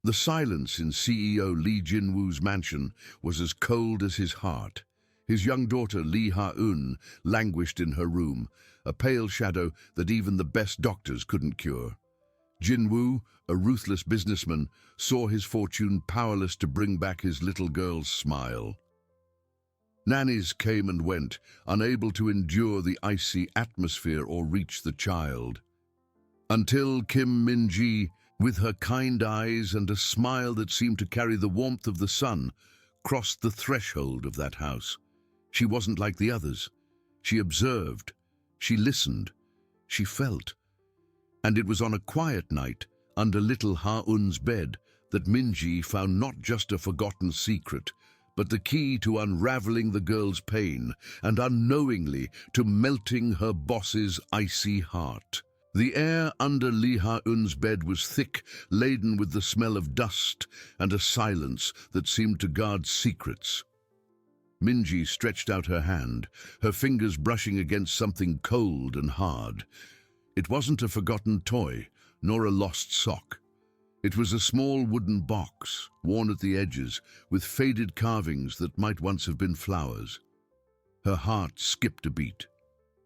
The silence in CEO Lee Jin-woo's mansion was as cold as his heart. His young daughter Lee Ha-eun languished in her room, a pale shadow that even the best doctors couldn't cure. Jin-woo, a ruthless businessman, saw his fortune powerless to bring back his little girl's smile. Nannies came and went, unable to endure the icy atmosphere or reach the child. Until Kim Min-ji, with her kind eyes and a smile that seemed to carry the warmth of the sun, crossed the threshold of that house. She wasn't like the others. She observed, she listened, she felt. And it was on a quiet night, under little Ha-eun's bed, that Min-ji found not just a forgotten secret, but the key to unraveling the girl's pain and unknowingly to melting her boss's icy heart. The air under Lee Ha-eun's bed was thick, laden with the smell of dust and a silence that seemed to guard secrets. Min-ji stretched out her hand, her fingers brushing against something cold and hard. It wasn't a forgotten toy, nor a lost sock. It was a small wooden box, worn at the edges, with faded carvings that might once have been flowers. Her heart skipped a beat.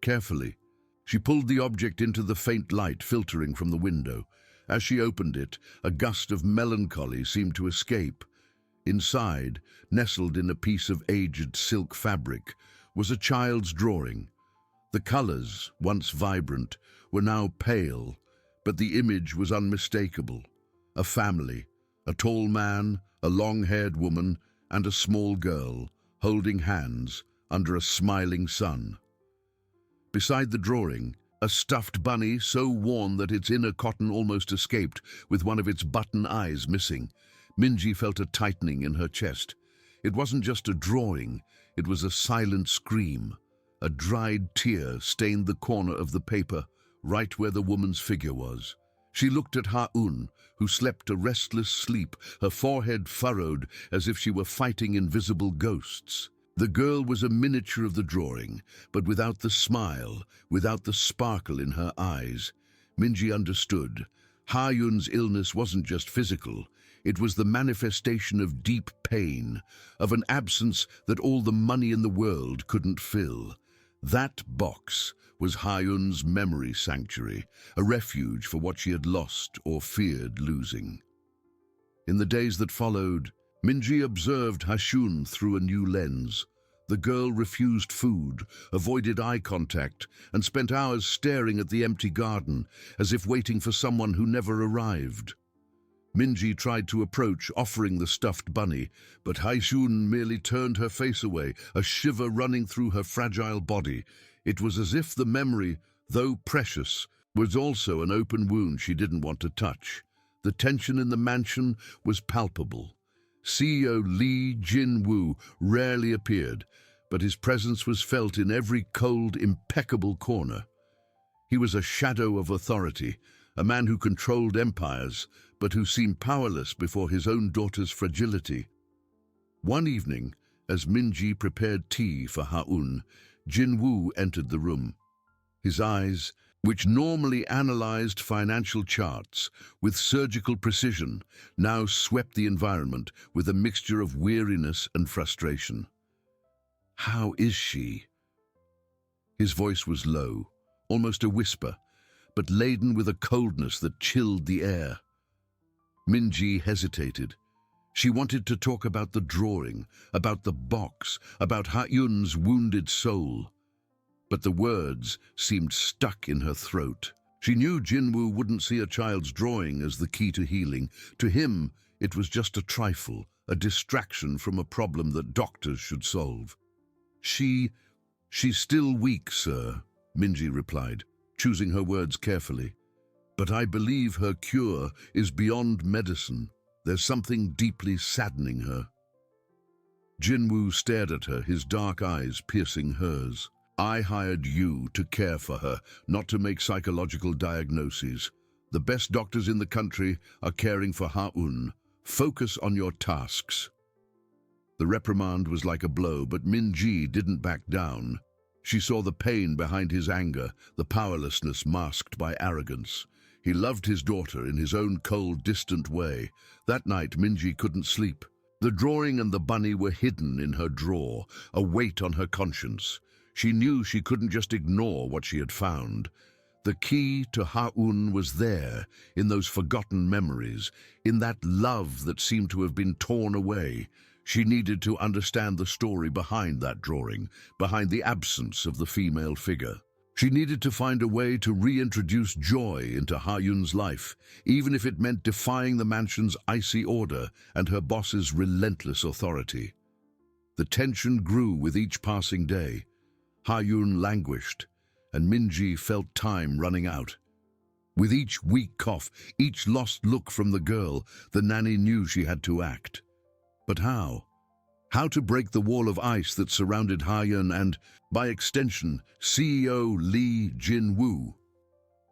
Carefully, she pulled the object into the faint light filtering from the window. As she opened it, a gust of melancholy seemed to escape. Inside, nestled in a piece of aged silk fabric, was a child's drawing. The colors, once vibrant, were now pale, but the image was unmistakable. A family, a tall man, a long-haired woman, and a small girl, holding hands under a smiling sun. Beside the drawing, a stuffed bunny so worn that its inner cotton almost escaped, with one of its button eyes missing. Min-ji felt a tightening in her chest. It wasn't just a drawing, it was a silent scream. A dried tear stained the corner of the paper, right where the woman's figure was. She looked at Ha-eun, who slept a restless sleep, her forehead furrowed as if she were fighting invisible ghosts. The girl was a miniature of the drawing, but without the smile, without the sparkle in her eyes. Min-ji understood. Ha-eun's illness wasn't just physical. It was the manifestation of deep pain, of an absence that all the money in the world couldn't fill. That box was Ha-eun's memory sanctuary, a refuge for what she had lost or feared losing. In the days that followed, Min-ji observed Ha-eun through a new lens. The girl refused food, avoided eye contact, and spent hours staring at the empty garden, as if waiting for someone who never arrived. Min-ji tried to approach, offering the stuffed bunny, but Ha-eun merely turned her face away, a shiver running through her fragile body. It was as if the memory, though precious, was also an open wound she didn't want to touch. The tension in the mansion was palpable. CEO Lee Jin-woo rarely appeared, but his presence was felt in every cold, impeccable corner. He was a shadow of authority, a man who controlled empires, but who seemed powerless before his own daughter's fragility. One evening, as Min-ji prepared tea for Ha-eun, Jin-woo entered the room. His eyes, which normally analyzed financial charts with surgical precision, now swept the environment with a mixture of weariness and frustration. "How is she?" His voice was low, almost a whisper, but laden with a coldness that chilled the air. Min-ji hesitated. She wanted to talk about the drawing, about the box, about Ha-eun's wounded soul. But the words seemed stuck in her throat. She knew Jin-woo wouldn't see a child's drawing as the key to healing. To him, it was just a trifle, a distraction from a problem that doctors should solve. She's still weak, sir," Min-ji replied, choosing her words carefully. "But I believe her cure is beyond medicine. There's something deeply saddening her." Jin-woo stared at her, his dark eyes piercing hers. "I hired you to care for her, not to make psychological diagnoses. The best doctors in the country are caring for Ha-eun. Focus on your tasks." The reprimand was like a blow, but Min-ji didn't back down. She saw the pain behind his anger, the powerlessness masked by arrogance. He loved his daughter in his own cold, distant way. That night, Minji couldn't sleep. The drawing and the bunny were hidden in her drawer, a weight on her conscience. She knew she couldn't just ignore what she had found. The key to Ha-un was there, in those forgotten memories, in that love that seemed to have been torn away. She needed to understand the story behind that drawing, behind the absence of the female figure. She needed to find a way to reintroduce joy into Ha-un's life, even if it meant defying the mansion's icy order and her boss's relentless authority. The tension grew with each passing day. Ha-un languished, and Minji felt time running out. With each weak cough, each lost look from the girl, the nanny knew she had to act. But how? How to break the wall of ice that surrounded Ha-un and, by extension, CEO Lee Jin-woo?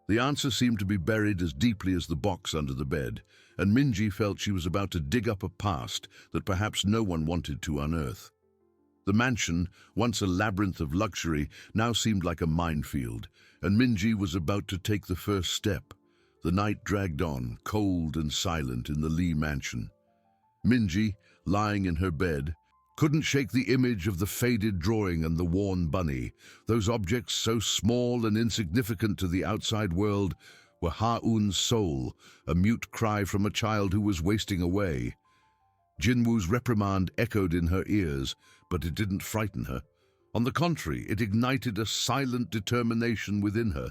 The answer seemed to be buried as deeply as the box under the bed, and Minji felt she was about to dig up a past that perhaps no one wanted to unearth. The mansion, once a labyrinth of luxury, now seemed like a minefield, and Minji was about to take the first step. The night dragged on, cold and silent in the Lee mansion. Minji, lying in her bed, couldn't shake the image of the faded drawing and the worn bunny. Those objects, so small and insignificant to the outside world, were Ha-un's soul, a mute cry from a child who was wasting away. Jinwoo's reprimand echoed in her ears, but it didn't frighten her. On the contrary, it ignited a silent determination within her.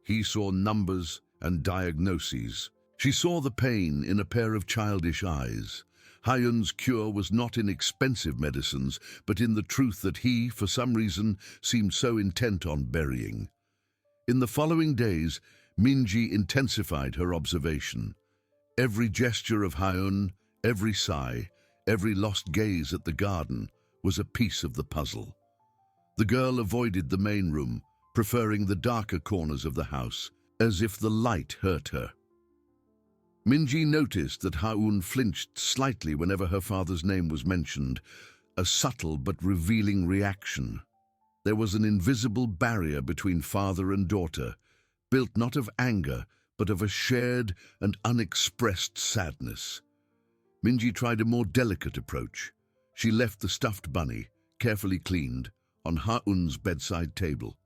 He saw numbers and diagnoses. She saw the pain in a pair of childish eyes. Ha-un's cure was not in expensive medicines, but in the truth that he, for some reason, seemed so intent on burying. In the following days, Minji intensified her observation. Every gesture of Ha-un, every sigh, every lost gaze at the garden was a piece of the puzzle. The girl avoided the main room, preferring the darker corners of the house, as if the light hurt her. Minji noticed that Ha-un flinched slightly whenever her father's name was mentioned, a subtle but revealing reaction. There was an invisible barrier between father and daughter, built not of anger, but of a shared and unexpressed sadness. Minji tried a more delicate approach. She left the stuffed bunny, carefully cleaned, on Ha-un's bedside table.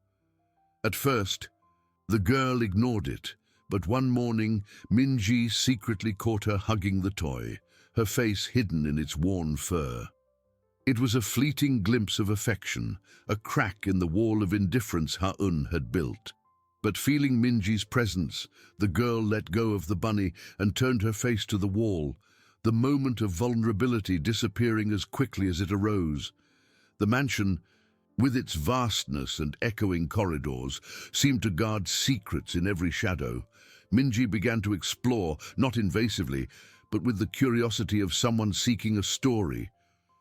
At first, the girl ignored it, but one morning, Minji secretly caught her hugging the toy, her face hidden in its worn fur. It was a fleeting glimpse of affection, a crack in the wall of indifference Ha-un had built. But feeling Minji's presence, the girl let go of the bunny and turned her face to the wall, the moment of vulnerability disappearing as quickly as it arose. The mansion, with its vastness and echoing corridors, seemed to guard secrets in every shadow. Minji began to explore, not invasively, but with the curiosity of someone seeking a story.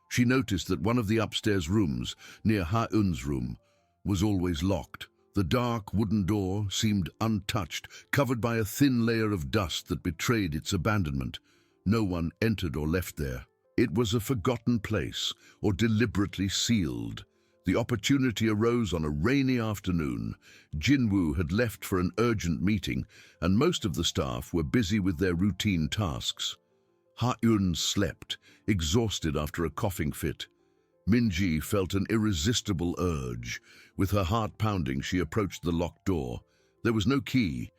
She noticed that one of the upstairs rooms, near Ha-un's room, was always locked. The dark wooden door seemed untouched, covered by a thin layer of dust that betrayed its abandonment. No one entered or left there. It was a forgotten place, or deliberately sealed. The opportunity arose on a rainy afternoon. Jinwoo had left for an urgent meeting, and most of the staff were busy with their routine tasks. Ha-un slept, exhausted after a coughing fit. Minji felt an irresistible urge. With her heart pounding, she approached the locked door. There was no key,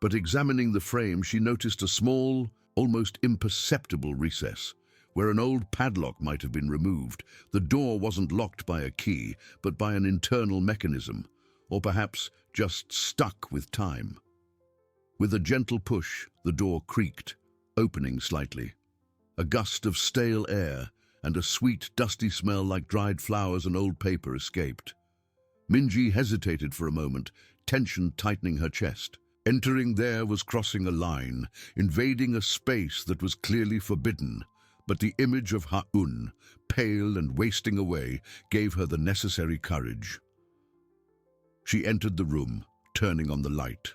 but examining the frame, she noticed a small, almost imperceptible recess, where an old padlock might have been removed. The door wasn't locked by a key, but by an internal mechanism, or perhaps just stuck with time. With a gentle push, the door creaked, opening slightly. A gust of stale air and a sweet, dusty smell like dried flowers and old paper escaped. Minji hesitated for a moment, tension tightening her chest. Entering there was crossing a line, invading a space that was clearly forbidden. But the image of Ha-un, pale and wasting away, gave her the necessary courage. She entered the room, turning on the light.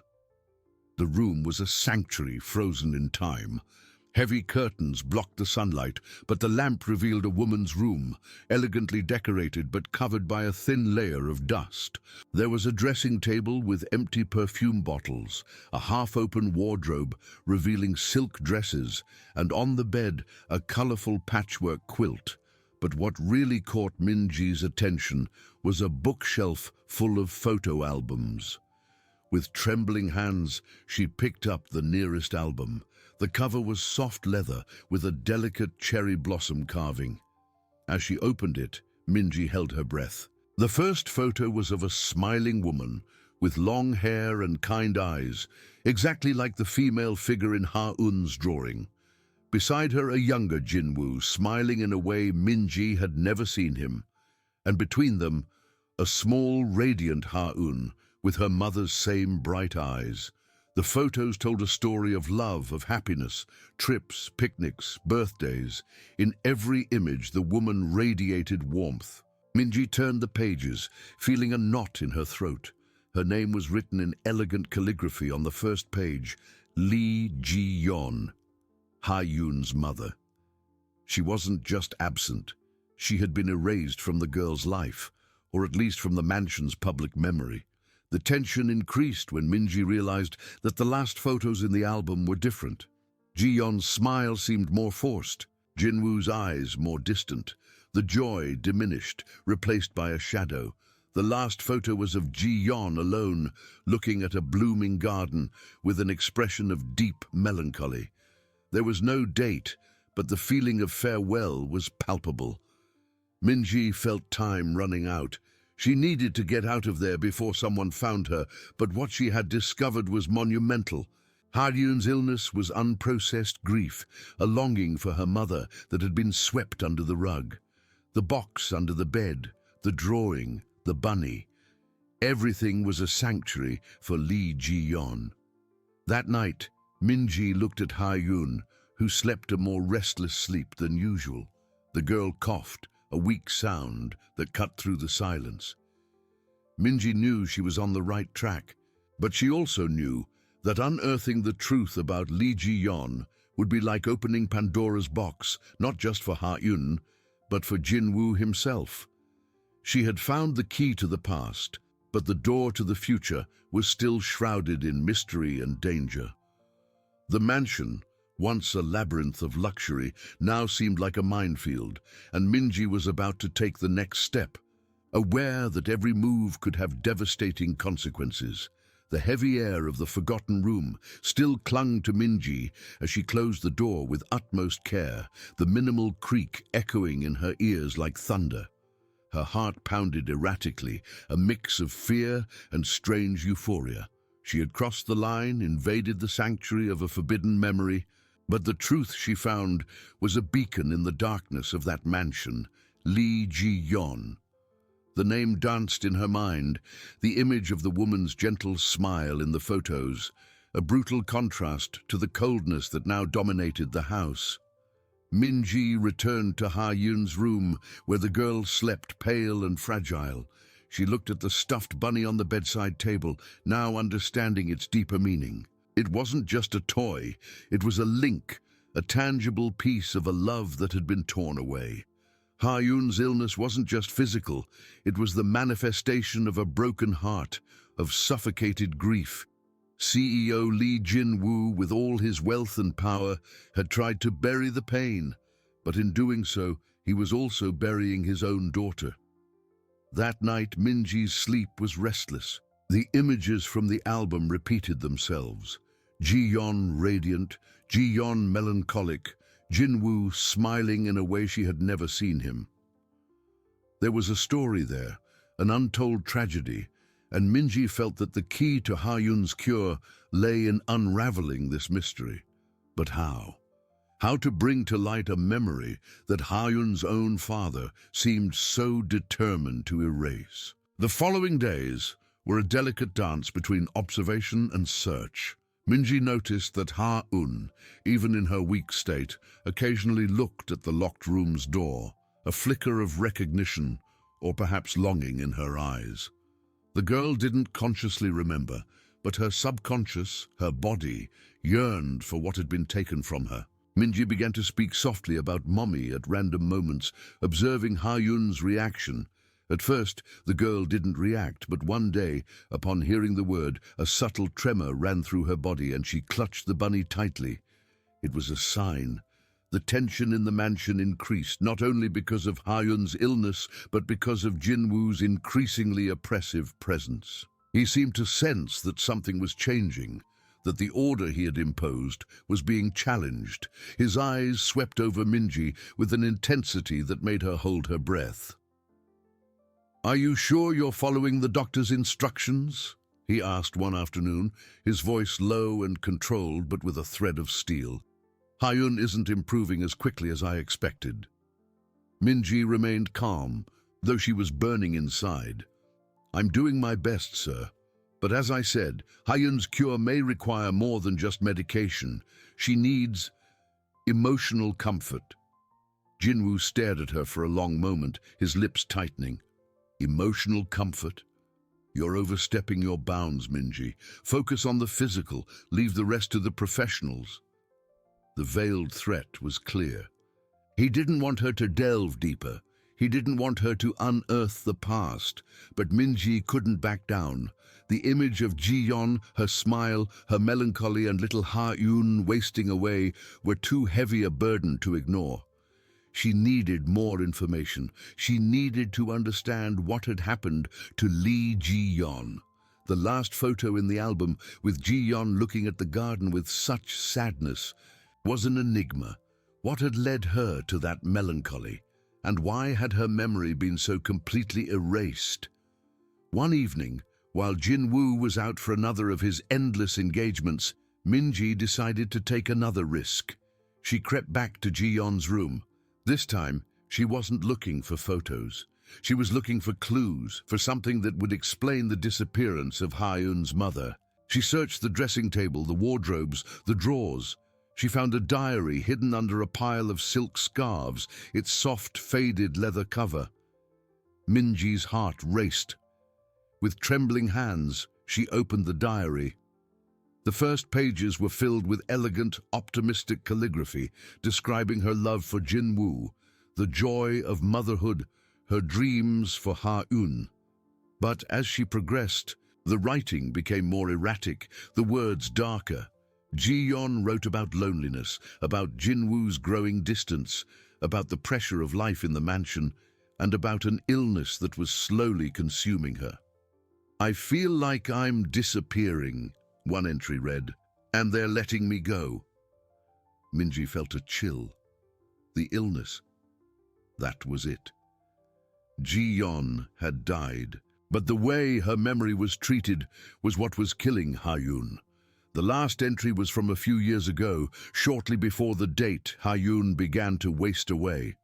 The room was a sanctuary frozen in time. Heavy curtains blocked the sunlight, but the lamp revealed a woman's room, elegantly decorated but covered by a thin layer of dust. There was a dressing table with empty perfume bottles, a half-open wardrobe revealing silk dresses, and on the bed a colorful patchwork quilt. But what really caught Minji's attention was a bookshelf full of photo albums. With trembling hands, she picked up the nearest album. The cover was soft leather with a delicate cherry blossom carving. As she opened it, Minji held her breath. The first photo was of a smiling woman with long hair and kind eyes, exactly like the female figure in Ha-eun's drawing. Beside her, a younger Jinwoo, smiling in a way Minji had never seen him. And between them, a small, radiant Ha-eun with her mother's same bright eyes. The photos told a story of love, of happiness, trips, picnics, birthdays. In every image, the woman radiated warmth. Minji turned the pages, feeling a knot in her throat. Her name was written in elegant calligraphy on the first page, Lee Ji-yeon, Ha-eun's mother. She wasn't just absent. She had been erased from the girl's life, or at least from the mansion's public memory. The tension increased when Minji realized that the last photos in the album were different. Ji-yeon's smile seemed more forced, Jinwoo's eyes more distant. The joy diminished, replaced by a shadow. The last photo was of Ji-yeon alone, looking at a blooming garden with an expression of deep melancholy. There was no date, but the feeling of farewell was palpable. Minji felt time running out. She needed to get out of there before someone found her, but what she had discovered was monumental. Ha-eun's illness was unprocessed grief, a longing for her mother that had been swept under the rug. The box under the bed, the drawing, the bunny. Everything was a sanctuary for Lee Ji-yeon. That night, Minji looked at Ha-eun, who slept a more restless sleep than usual. The girl coughed, a weak sound that cut through the silence. Minji knew she was on the right track, but she also knew that unearthing the truth about Lee Ji-yeon would be like opening Pandora's box, not just for Ha-eun, but for Jinwoo himself. She had found the key to the past, but the door to the future was still shrouded in mystery and danger. The mansion, once a labyrinth of luxury, now seemed like a minefield, and Minji was about to take the next step, aware that every move could have devastating consequences. The heavy air of the forgotten room still clung to Minji as she closed the door with utmost care, the minimal creak echoing in her ears like thunder. Her heart pounded erratically, a mix of fear and strange euphoria. She had crossed the line, invaded the sanctuary of a forbidden memory, but the truth she found was a beacon in the darkness of that mansion, Lee Ji-yeon. The name danced in her mind, the image of the woman's gentle smile in the photos, a brutal contrast to the coldness that now dominated the house. Minji returned to Ha-eun's room, where the girl slept pale and fragile. She looked at the stuffed bunny on the bedside table, now understanding its deeper meaning. It wasn't just a toy, it was a link, a tangible piece of a love that had been torn away. Ha-eun's illness wasn't just physical, it was the manifestation of a broken heart, of suffocated grief. CEO Lee Jinwoo, with all his wealth and power, had tried to bury the pain, but in doing so, he was also burying his own daughter. That night, Minji's sleep was restless. The images from the album repeated themselves. Ji-yeon radiant, Ji-yeon melancholic, Jinwoo smiling in a way she had never seen him. There was a story there, an untold tragedy, and Minji felt that the key to Ha-eun's cure lay in unraveling this mystery. But how? How to bring to light a memory that Ha-eun's own father seemed so determined to erase? The following days were a delicate dance between observation and search. Minji noticed that Ha-eun, even in her weak state, occasionally looked at the locked room's door, a flicker of recognition or perhaps longing in her eyes. The girl didn't consciously remember, but her subconscious, her body, yearned for what had been taken from her. Minji began to speak softly about Mommy at random moments, observing Ha-Yun's reaction. At first, the girl didn't react, but one day, upon hearing the word, a subtle tremor ran through her body and she clutched the bunny tightly. It was a sign. The tension in the mansion increased, not only because of Ha-Yun's illness, but because of Jinwoo's increasingly oppressive presence. He seemed to sense that something was changing, that the order he had imposed was being challenged. His eyes swept over Minji with an intensity that made her hold her breath. "Are you sure you're following the doctor's instructions?" he asked one afternoon, his voice low and controlled but with a thread of steel. "Ha-Yun isn't improving as quickly as I expected." Minji remained calm, though she was burning inside. "I'm doing my best, sir. But as I said, Ha-Yun's cure may require more than just medication. She needs emotional comfort." Jinwoo stared at her for a long moment, his lips tightening. "Emotional comfort? You're overstepping your bounds, Minji. Focus on the physical, leave the rest to the professionals." The veiled threat was clear. He didn't want her to delve deeper. He didn't want her to unearth the past. But Minji couldn't back down. The image of Ji-yeon, her smile, her melancholy, and little Ha-Yun wasting away were too heavy a burden to ignore. She needed more information. She needed to understand what had happened to Lee Ji-yeon. The last photo in the album, with Ji-yeon looking at the garden with such sadness, was an enigma. What had led her to that melancholy? And why had her memory been so completely erased? One evening, while Jinwoo was out for another of his endless engagements, Minji decided to take another risk. She crept back to Ji-yeon's room. This time, she wasn't looking for photos. She was looking for clues, for something that would explain the disappearance of Ha-Yun's mother. She searched the dressing table, the wardrobes, the drawers. She found a diary hidden under a pile of silk scarves, its soft, faded leather cover. Minji's heart raced. With trembling hands, she opened the diary. The first pages were filled with elegant, optimistic calligraphy, describing her love for Jinwoo, the joy of motherhood, her dreams for Ha-Yun. But as she progressed, the writing became more erratic, the words darker. Ji-yeon wrote about loneliness, about Jinwoo's growing distance, about the pressure of life in the mansion, and about an illness that was slowly consuming her. "I feel like I'm disappearing," one entry read, "and they're letting me go." Minji felt a chill. The illness. That was it. Ji-yeon had died, but the way her memory was treated was what was killing Ha-Yun. The last entry was from a few years ago, shortly before the date Ha-Yun began to waste away.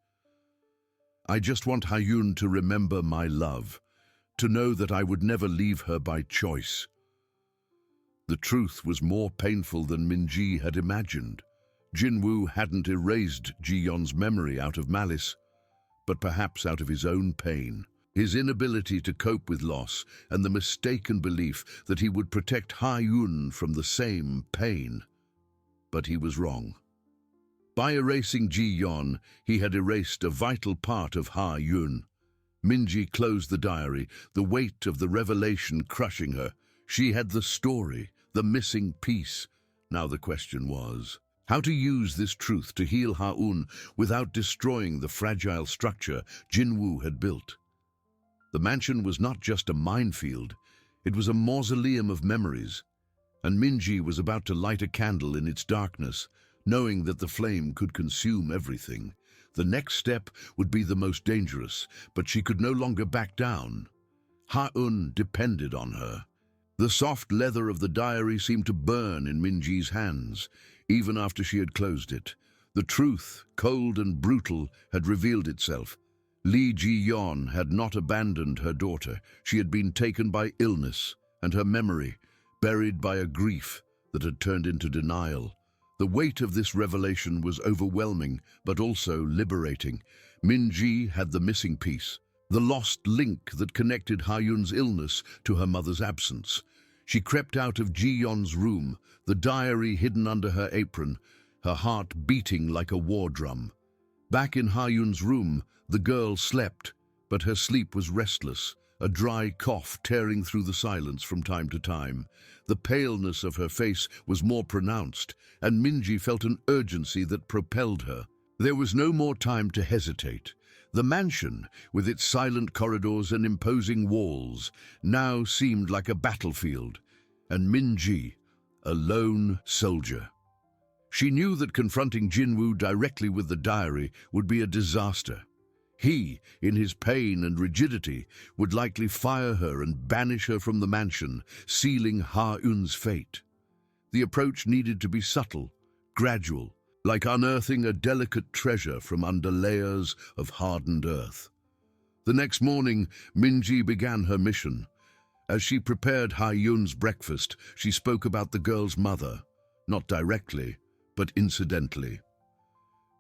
"I just want Ha-Yun to remember my love, to know that I would never leave her by choice." The truth was more painful than Minji had imagined. Jinwoo hadn't erased Ji-yeon's memory out of malice, but perhaps out of his own pain. His inability to cope with loss and the mistaken belief that he would protect Ha-Yun from the same pain. But he was wrong. By erasing Ji-yeon, he had erased a vital part of Ha-Yun. Minji closed the diary, the weight of the revelation crushing her. She had the story, the missing piece. Now the question was, how to use this truth to heal Ha-Yun without destroying the fragile structure Jinwoo had built. The mansion was not just a minefield, it was a mausoleum of memories, and Minji was about to light a candle in its darkness, knowing that the flame could consume everything. The next step would be the most dangerous, but she could no longer back down. Ha-Yun depended on her. The soft leather of the diary seemed to burn in Minji's hands, even after she had closed it. The truth, cold and brutal, had revealed itself. Lee Ji-yeon had not abandoned her daughter. She had been taken by illness, and her memory, buried by a grief that had turned into denial. The weight of this revelation was overwhelming, but also liberating. Minji had the missing piece, the lost link that connected Ha-Yun's illness to her mother's absence. She crept out of Ji-yeon's room, the diary hidden under her apron, her heart beating like a war drum. Back in Ha-Yun's room, the girl slept, but her sleep was restless, a dry cough tearing through the silence from time to time. The paleness of her face was more pronounced, and Minji felt an urgency that propelled her. There was no more time to hesitate. The mansion, with its silent corridors and imposing walls, now seemed like a battlefield, and Minji, a lone soldier. She knew that confronting Jinwoo directly with the diary would be a disaster. He, in his pain and rigidity, would likely fire her and banish her from the mansion, sealing Ha-Eun's fate. The approach needed to be subtle, gradual, like unearthing a delicate treasure from under layers of hardened earth. The next morning, Minji began her mission. As she prepared Ha-Eun's breakfast, she spoke about the girl's mother, not directly, but incidentally.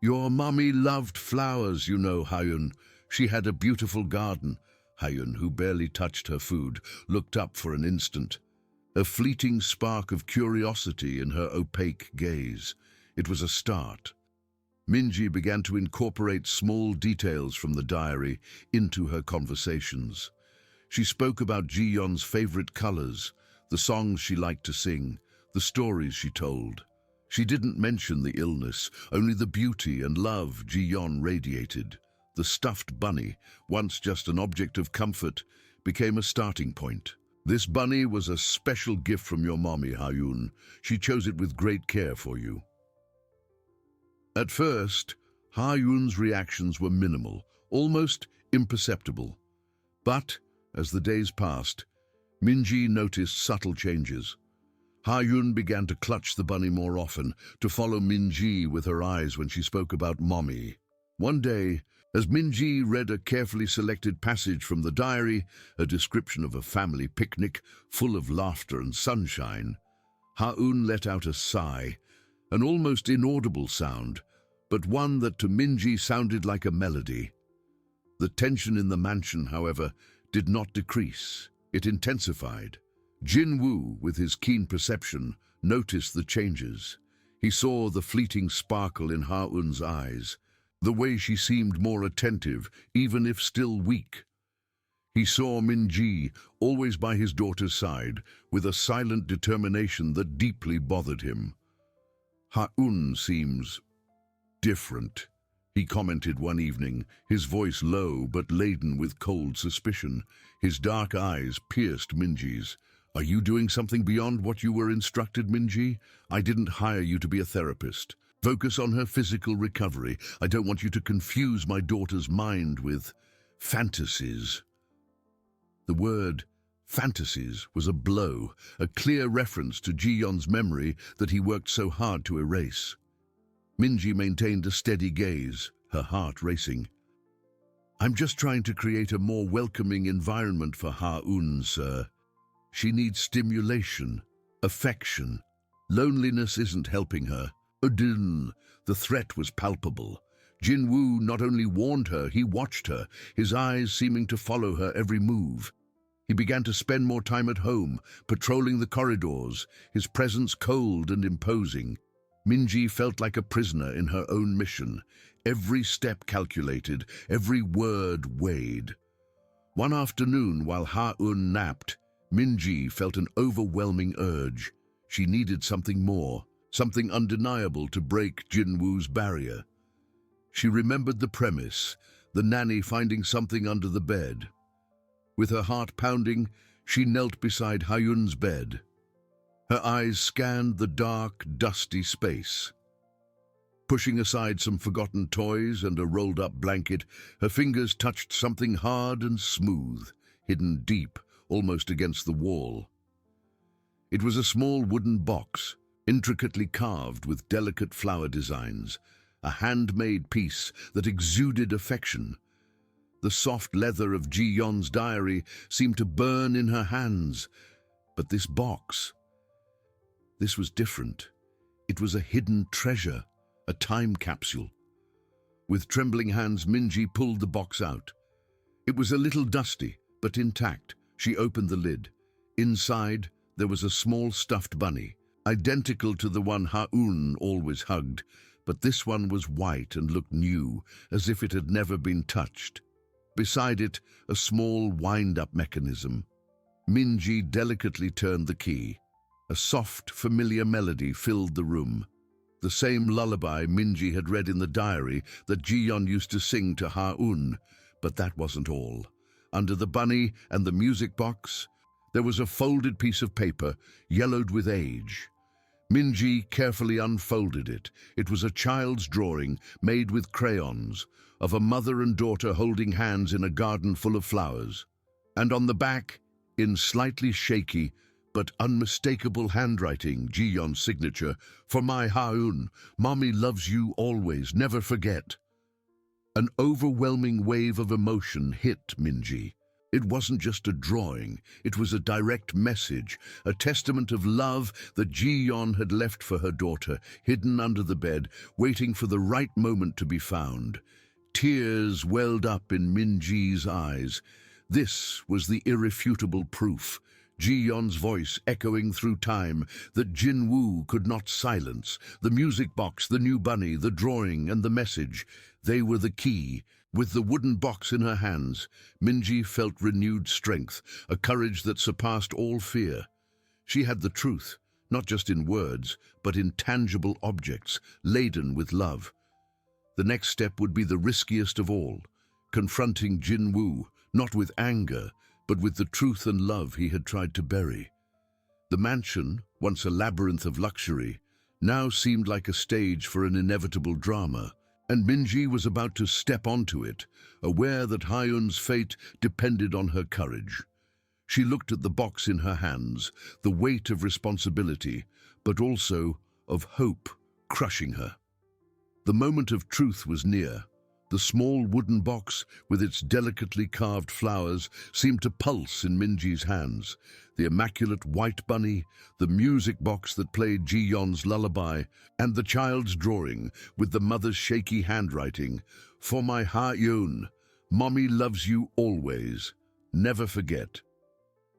"Your mommy loved flowers, you know, Ha-Eun. She had a beautiful garden." Ha-Eun, who barely touched her food, looked up for an instant, a fleeting spark of curiosity in her opaque gaze. It was a start. Minji began to incorporate small details from the diary into her conversations. She spoke about Ji-yeon's favorite colors, the songs she liked to sing, the stories she told. She didn't mention the illness, only the beauty and love Ji-yeon radiated. The stuffed bunny, once just an object of comfort, became a starting point. "This bunny was a special gift from your mommy, Ha-Eun. She chose it with great care for you." At first, Ha-Eun's reactions were minimal, almost imperceptible. But, as the days passed, Minji noticed subtle changes. Ha-Eun began to clutch the bunny more often, to follow Minji with her eyes when she spoke about mommy. One day, as Minji read a carefully selected passage from the diary, a description of a family picnic full of laughter and sunshine, Ha-Eun let out a sigh, an almost inaudible sound, but one that to Minji sounded like a melody. The tension in the mansion, however, did not decrease. It intensified. Jinwoo, with his keen perception, noticed the changes. He saw the fleeting sparkle in Ha-Eun's eyes, the way she seemed more attentive, even if still weak. He saw Minji, always by his daughter's side, with a silent determination that deeply bothered him. "Ha-Eun seems different," he commented one evening, his voice low but laden with cold suspicion. His dark eyes pierced Minji's. "Are you doing something beyond what you were instructed, Minji? I didn't hire you to be a therapist. Focus on her physical recovery. I don't want you to confuse my daughter's mind with fantasies." The word fantasies was a blow, a clear reference to Ji-yeon's memory that he worked so hard to erase. Minji maintained a steady gaze, her heart racing. "I'm just trying to create a more welcoming environment for Ha-Eun, sir. She needs stimulation, affection. Loneliness isn't helping her." Udin, the threat was palpable. Jinwoo not only warned her, he watched her, his eyes seeming to follow her every move. He began to spend more time at home, patrolling the corridors, his presence cold and imposing. Minji felt like a prisoner in her own mission, every step calculated, every word weighed. One afternoon, while Ha-Eun napped, Minji felt an overwhelming urge. She needed something more, something undeniable to break Jinwoo's barrier. She remembered the premise, the nanny finding something under the bed. With her heart pounding, she knelt beside Ha-Eun's bed. Her eyes scanned the dark, dusty space. Pushing aside some forgotten toys and a rolled-up blanket, her fingers touched something hard and smooth, hidden deep, almost against the wall. It was a small wooden box, intricately carved with delicate flower designs, a handmade piece that exuded affection. The soft leather of Ji-yeon's diary seemed to burn in her hands, but this box, this was different. It was a hidden treasure, a time capsule. With trembling hands, Minji pulled the box out. It was a little dusty, but intact. She opened the lid. Inside, there was a small stuffed bunny, identical to the one Ha-un always hugged, but this one was white and looked new, as if it had never been touched. Beside it, a small wind-up mechanism. Minji delicately turned the key. A soft, familiar melody filled the room. The same lullaby Minji had read in the diary that Ji-yeon used to sing to Ha-un. But that wasn't all. Under the bunny and the music box, there was a folded piece of paper, yellowed with age. Minji carefully unfolded it. It was a child's drawing, made with crayons, of a mother and daughter holding hands in a garden full of flowers. And on the back, in slightly shaky but unmistakable handwriting, Ji-yeon's signature, "For my Ha-un, Mommy loves you always, never forget." An overwhelming wave of emotion hit Minji. It wasn't just a drawing, it was a direct message, a testament of love that Ji-yeon had left for her daughter, hidden under the bed, waiting for the right moment to be found. Tears welled up in Minji's eyes. This was the irrefutable proof, Ji-yeon's voice echoing through time, that Jin-woo could not silence. The music box, the new bunny, the drawing, and the message, they were the key. With the wooden box in her hands, Minji felt renewed strength, a courage that surpassed all fear. She had the truth, not just in words, but in tangible objects, laden with love. The next step would be the riskiest of all, confronting Jin-woo, not with anger, but with the truth and love he had tried to bury. The mansion, once a labyrinth of luxury, now seemed like a stage for an inevitable drama, and Minji was about to step onto it, aware that Ha-un's fate depended on her courage. She looked at the box in her hands, the weight of responsibility, but also of hope crushing her. The moment of truth was near. The small wooden box, with its delicately carved flowers, seemed to pulse in Minji's hands. The immaculate white bunny, the music box that played Ji-yeon's lullaby, and the child's drawing, with the mother's shaky handwriting. "For my Ha-un, Mommy loves you always. Never forget."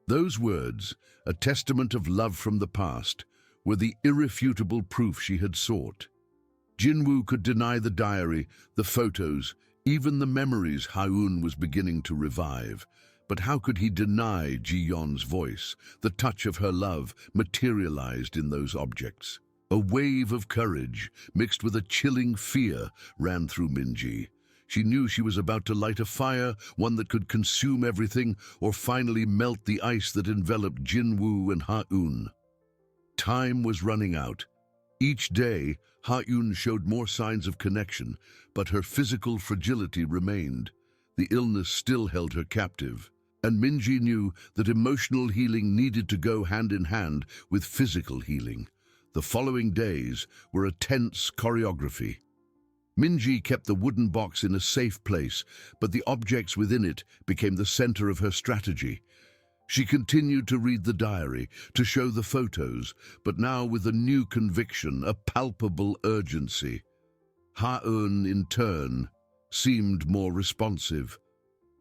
Those words, a testament of love from the past, were the irrefutable proof she had sought. Jin-woo could deny the diary, the photos, even the memories Ha-un was beginning to revive. But how could he deny Ji-yeon's voice, the touch of her love materialized in those objects? A wave of courage, mixed with a chilling fear, ran through Minji. She knew she was about to light a fire, one that could consume everything, or finally melt the ice that enveloped Jin-woo and Ha-un. Time was running out. Each day, Ha-un showed more signs of connection, but her physical fragility remained. The illness still held her captive, and Minji knew that emotional healing needed to go hand in hand with physical healing. The following days were a tense choreography. Minji kept the wooden box in a safe place, but the objects within it became the center of her strategy. She continued to read the diary, to show the photos, but now with a new conviction, a palpable urgency. Ha-un, in turn, seemed more responsive.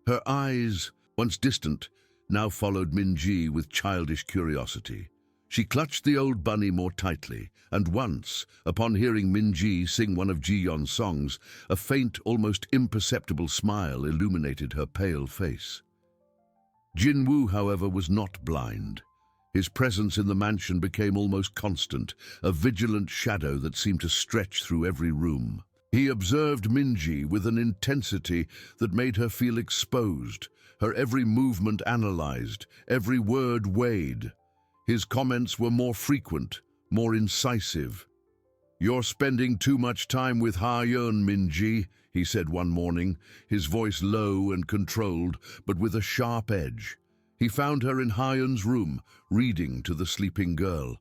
Her eyes, once distant, now followed Minji with childish curiosity. She clutched the old bunny more tightly, and once, upon hearing Minji sing one of Ji-yeon's songs, a faint, almost imperceptible smile illuminated her pale face. Jin-woo, however, was not blind. His presence in the mansion became almost constant, a vigilant shadow that seemed to stretch through every room. He observed Minji with an intensity that made her feel exposed, her every movement analyzed, every word weighed. His comments were more frequent, more incisive. "You're spending too much time with Ha-un, Minji," he said one morning, his voice low and controlled, but with a sharp edge. He found her in Ha-un's room, reading to the sleeping girl.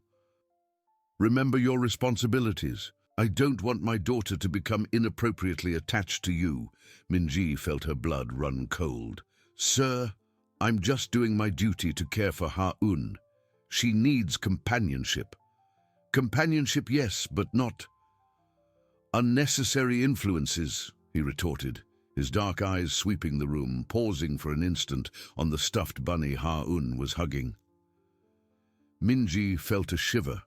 "Remember your responsibilities. I don't want my daughter to become inappropriately attached to you." Minji felt her blood run cold. "Sir, I'm just doing my duty to care for Ha-un. She needs companionship." "Companionship, yes, but not unnecessary influences," he retorted, his dark eyes sweeping the room, pausing for an instant on the stuffed bunny Ha-un was hugging. Minji felt a shiver.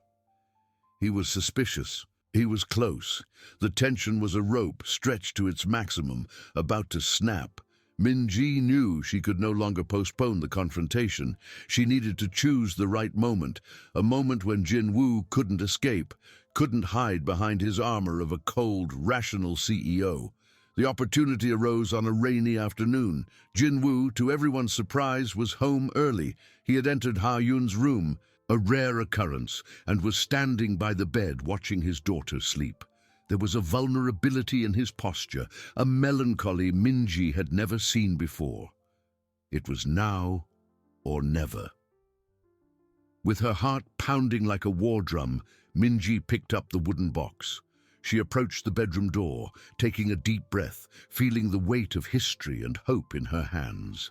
He was suspicious. He was close. The tension was a rope stretched to its maximum, about to snap. Minji knew she could no longer postpone the confrontation. She needed to choose the right moment, a moment when Jinwoo couldn't escape, couldn't hide behind his armor of a cold, rational CEO. The opportunity arose on a rainy afternoon. Jinwoo, to everyone's surprise, was home early. He had entered Ha-Yun's room, a rare occurrence, and was standing by the bed watching his daughter sleep. There was a vulnerability in his posture, a melancholy Minji had never seen before. It was now or never. With her heart pounding like a war drum, Minji picked up the wooden box. She approached the bedroom door, taking a deep breath, feeling the weight of history and hope in her hands.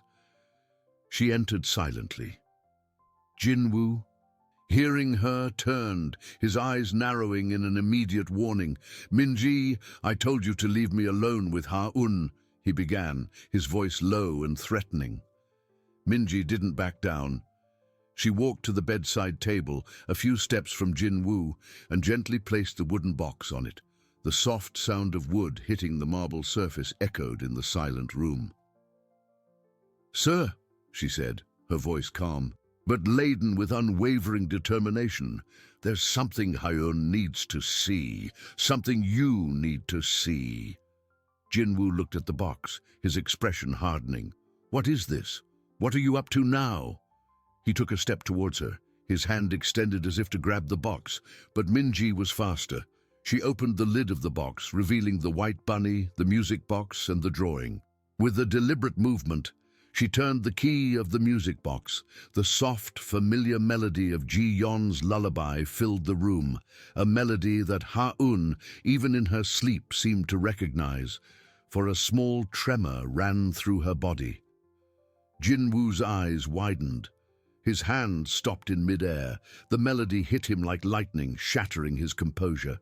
She entered silently. Jinwoo, hearing her, turned, his eyes narrowing in an immediate warning. "Minji, I told you to leave me alone with Ha-Un," he began, his voice low and threatening. Minji didn't back down. She walked to the bedside table, a few steps from Jinwoo, and gently placed the wooden box on it. The soft sound of wood hitting the marble surface echoed in the silent room. "Sir," she said, her voice calm, but laden with unwavering determination, "there's something Ha-Un needs to see, something you need to see." Jinwoo looked at the box, his expression hardening. "What is this? What are you up to now?" He took a step towards her, his hand extended as if to grab the box, but Minji was faster. She opened the lid of the box, revealing the white bunny, the music box, and the drawing. With a deliberate movement, she turned the key of the music box. The soft, familiar melody of Ji-yeon's lullaby filled the room, a melody that Ha-Un, even in her sleep, seemed to recognize, for a small tremor ran through her body. Jinwoo's eyes widened. His hand stopped in midair. The melody hit him like lightning, shattering his composure.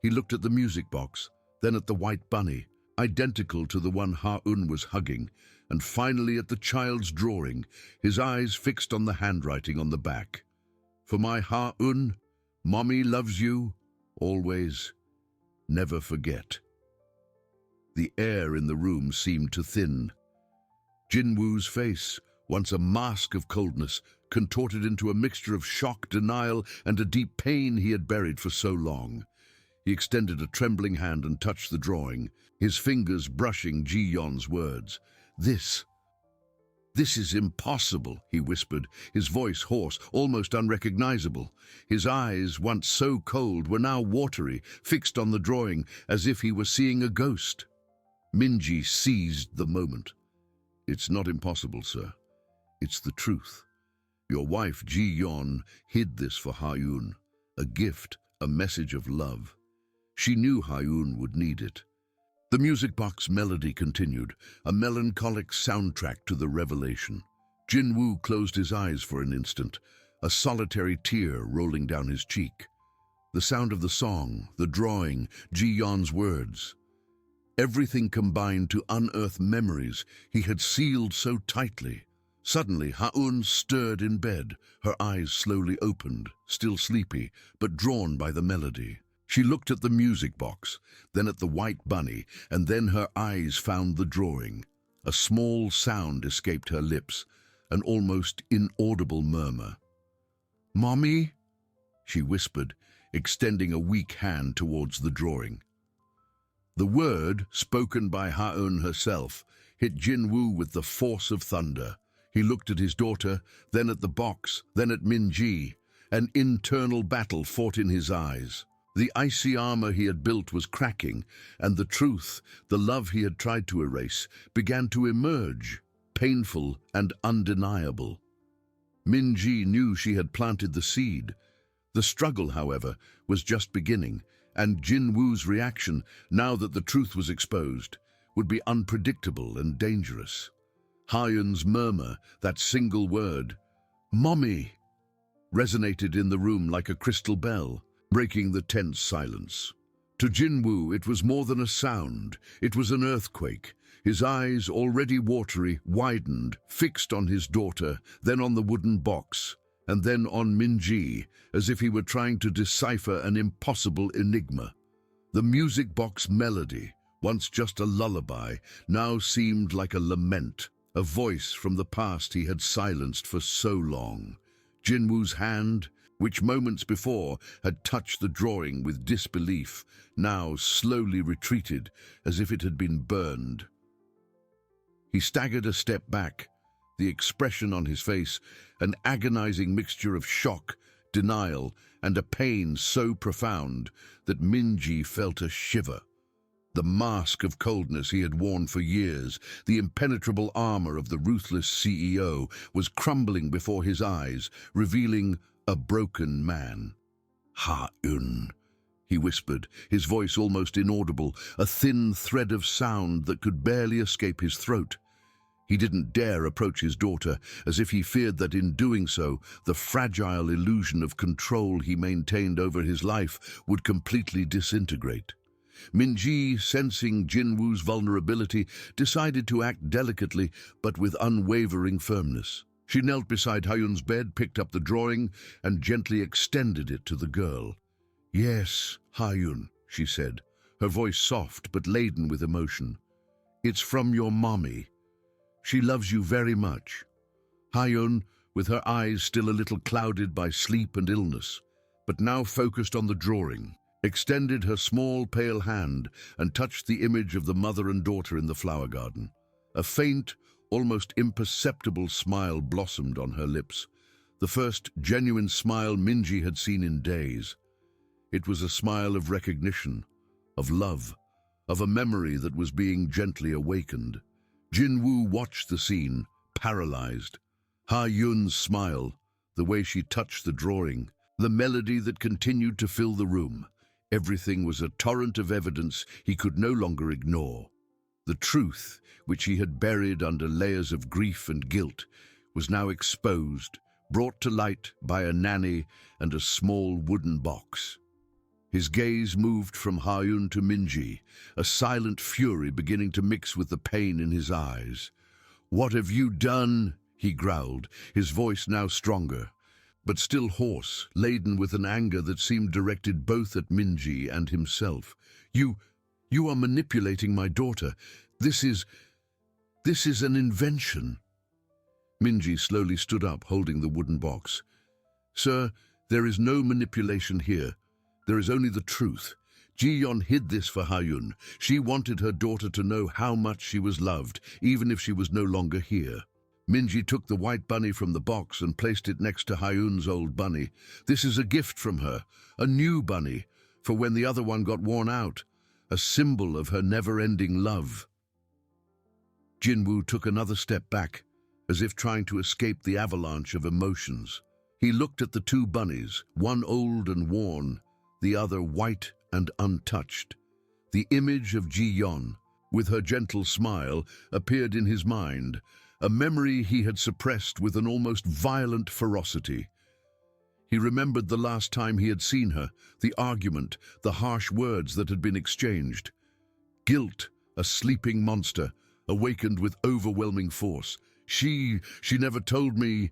He looked at the music box, then at the white bunny, identical to the one Ha-Un was hugging, and finally at the child's drawing, his eyes fixed on the handwriting on the back. "For my Ha-Un, Mommy loves you, always. Never forget." The air in the room seemed to thin. Jinwoo's face, once a mask of coldness, contorted into a mixture of shock, denial, and a deep pain he had buried for so long. He extended a trembling hand and touched the drawing, his fingers brushing Ji-yeon's words. This is impossible," he whispered, his voice hoarse, almost unrecognizable. His eyes, once so cold, were now watery, fixed on the drawing, as if he were seeing a ghost. Minji seized the moment. "It's not impossible, sir. It's the truth. Your wife, Ji-yeon, hid this for Ha-Un, a gift, a message of love. She knew Ha-Un would need it." The music box melody continued, a melancholic soundtrack to the revelation. Jinwoo closed his eyes for an instant, a solitary tear rolling down his cheek. The sound of the song, the drawing, Ji-yeon's words. Everything combined to unearth memories he had sealed so tightly. Suddenly, Ha-Un stirred in bed, her eyes slowly opened, still sleepy, but drawn by the melody. She looked at the music box, then at the white bunny, and then her eyes found the drawing. A small sound escaped her lips, an almost inaudible murmur. "Mommy?" she whispered, extending a weak hand towards the drawing. The word, spoken by Ha-Un herself, hit Jinwoo with the force of thunder. He looked at his daughter, then at the box, then at Minji. An internal battle fought in his eyes. The icy armor he had built was cracking, and the truth, the love he had tried to erase, began to emerge, painful and undeniable. Minji knew she had planted the seed. The struggle, however, was just beginning, and Jinwoo's reaction, now that the truth was exposed, would be unpredictable and dangerous. Ha-Yun's murmur, that single word, "Mommy," resonated in the room like a crystal bell, breaking the tense silence. To Jinwoo, it was more than a sound. It was an earthquake. His eyes, already watery, widened, fixed on his daughter, then on the wooden box. and then on Minji, as if he were trying to decipher an impossible enigma. The music box melody, once just a lullaby, now seemed like a lament, a voice from the past he had silenced for so long. Jinwoo's hand, which moments before had touched the drawing with disbelief, now slowly retreated as if it had been burned. He staggered a step back, the expression on his face an agonizing mixture of shock, denial, and a pain so profound that Minji felt a shiver. The mask of coldness he had worn for years, the impenetrable armor of the ruthless CEO, was crumbling before his eyes, revealing a broken man. "Ha-un," he whispered, his voice almost inaudible, a thin thread of sound that could barely escape his throat. He didn't dare approach his daughter, as if he feared that in doing so, the fragile illusion of control he maintained over his life would completely disintegrate. Minji, sensing Jinwoo's vulnerability, decided to act delicately but with unwavering firmness. She knelt beside Ha-un's bed, picked up the drawing, and gently extended it to the girl. "Yes, Ha-un," she said, her voice soft but laden with emotion. "It's from your mommy. She loves you very much." Ha-un, with her eyes still a little clouded by sleep and illness, but now focused on the drawing, extended her small pale hand and touched the image of the mother and daughter in the flower garden. A faint, almost imperceptible smile blossomed on her lips, the first genuine smile Minji had seen in days. It was a smile of recognition, of love, of a memory that was being gently awakened. Jinwoo watched the scene, paralyzed. Ha-un's smile, the way she touched the drawing, the melody that continued to fill the room. Everything was a torrent of evidence he could no longer ignore. The truth, which he had buried under layers of grief and guilt, was now exposed, brought to light by a nanny and a small wooden box. His gaze moved from Ha-un to Minji, a silent fury beginning to mix with the pain in his eyes. "What have you done?" he growled, his voice now stronger, but still hoarse, laden with an anger that seemed directed both at Minji and himself. You are manipulating my daughter. This is an invention." Minji slowly stood up, holding the wooden box. "Sir, there is no manipulation here. There is only the truth. Ji-yeon hid this for Ha-un. She wanted her daughter to know how much she was loved, even if she was no longer here." Minji took the white bunny from the box and placed it next to Ha-un's old bunny. "This is a gift from her, a new bunny, for when the other one got worn out, a symbol of her never-ending love." Jinwoo took another step back, as if trying to escape the avalanche of emotions. He looked at the two bunnies, one old and worn, the other white and untouched. The image of Ji-yeon, with her gentle smile, appeared in his mind, a memory he had suppressed with an almost violent ferocity. He remembered the last time he had seen her, the argument, the harsh words that had been exchanged. Guilt, a sleeping monster, awakened with overwhelming force. She never told me,"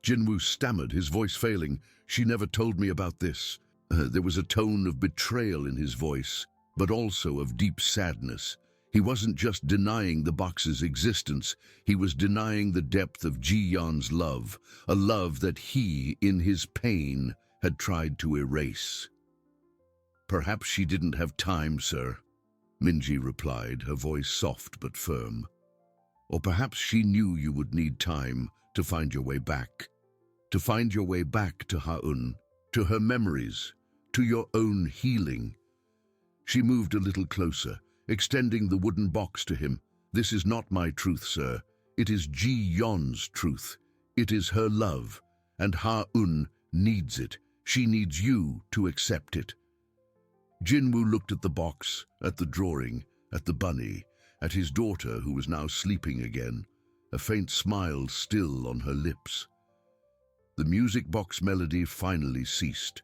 Jinwoo stammered, his voice failing. "She never told me about this." There was a tone of betrayal in his voice, but also of deep sadness. He wasn't just denying the box's existence, he was denying the depth of Ji-yeon's love, a love that he, in his pain, had tried to erase. "Perhaps she didn't have time, sir," Minji replied, her voice soft but firm. "Or perhaps she knew you would need time to find your way back. To find your way back to Ha-un, to her memories, to your own healing." She moved a little closer, extending the wooden box to him. "This is not my truth, sir. It is Ji-yeon's truth. It is her love, and Ha-un needs it. She needs you to accept it." Jinwoo looked at the box, at the drawing, at the bunny, at his daughter who was now sleeping again, a faint smile still on her lips. The music box melody finally ceased,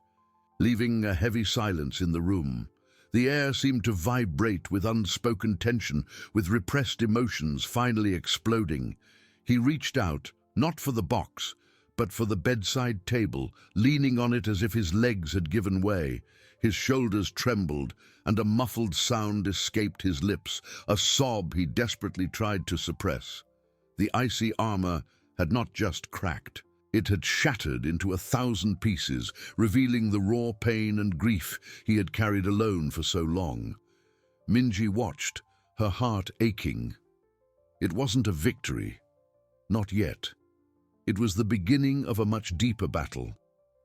leaving a heavy silence in the room. The air seemed to vibrate with unspoken tension, with repressed emotions finally exploding. He reached out, not for the box, but for the bedside table, leaning on it as if his legs had given way. His shoulders trembled, and a muffled sound escaped his lips, a sob he desperately tried to suppress. The icy armor had not just cracked. It had shattered into 1,000 pieces, revealing the raw pain and grief he had carried alone for so long. Minji watched, her heart aching. It wasn't a victory. Not yet. It was the beginning of a much deeper battle,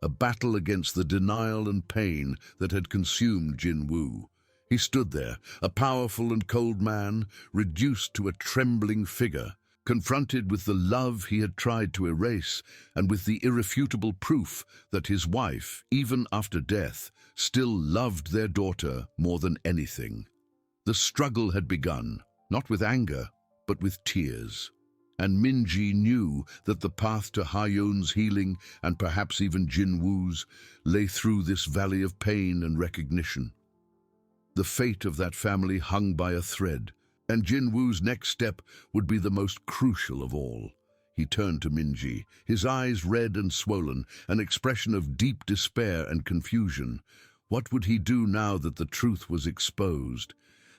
a battle against the denial and pain that had consumed Jinwoo. He stood there, a powerful and cold man, reduced to a trembling figure, confronted with the love he had tried to erase and with the irrefutable proof that his wife, even after death, still loved their daughter more than anything. The struggle had begun, not with anger, but with tears. And Minji knew that the path to Ha-Yun's healing, and perhaps even Jinwoo's, lay through this valley of pain and recognition. The fate of that family hung by a thread, and Jinwoo's next step would be the most crucial of all. He turned to Minji, his eyes red and swollen, an expression of deep despair and confusion. What would he do now that the truth was exposed?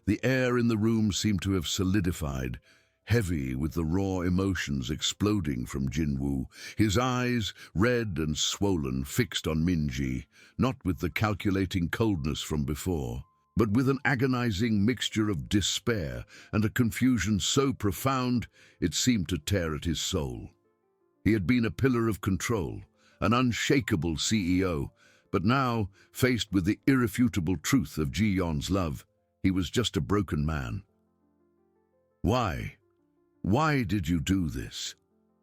The air in the room seemed to have solidified, heavy with the raw emotions exploding from Jinwoo, his eyes, red and swollen, fixed on Minji, not with the calculating coldness from before, but with an agonizing mixture of despair and a confusion so profound it seemed to tear at his soul. He had been a pillar of control, an unshakable CEO, but now, faced with the irrefutable truth of Ji-yeon's love, he was just a broken man. "Why? Why did you do this?"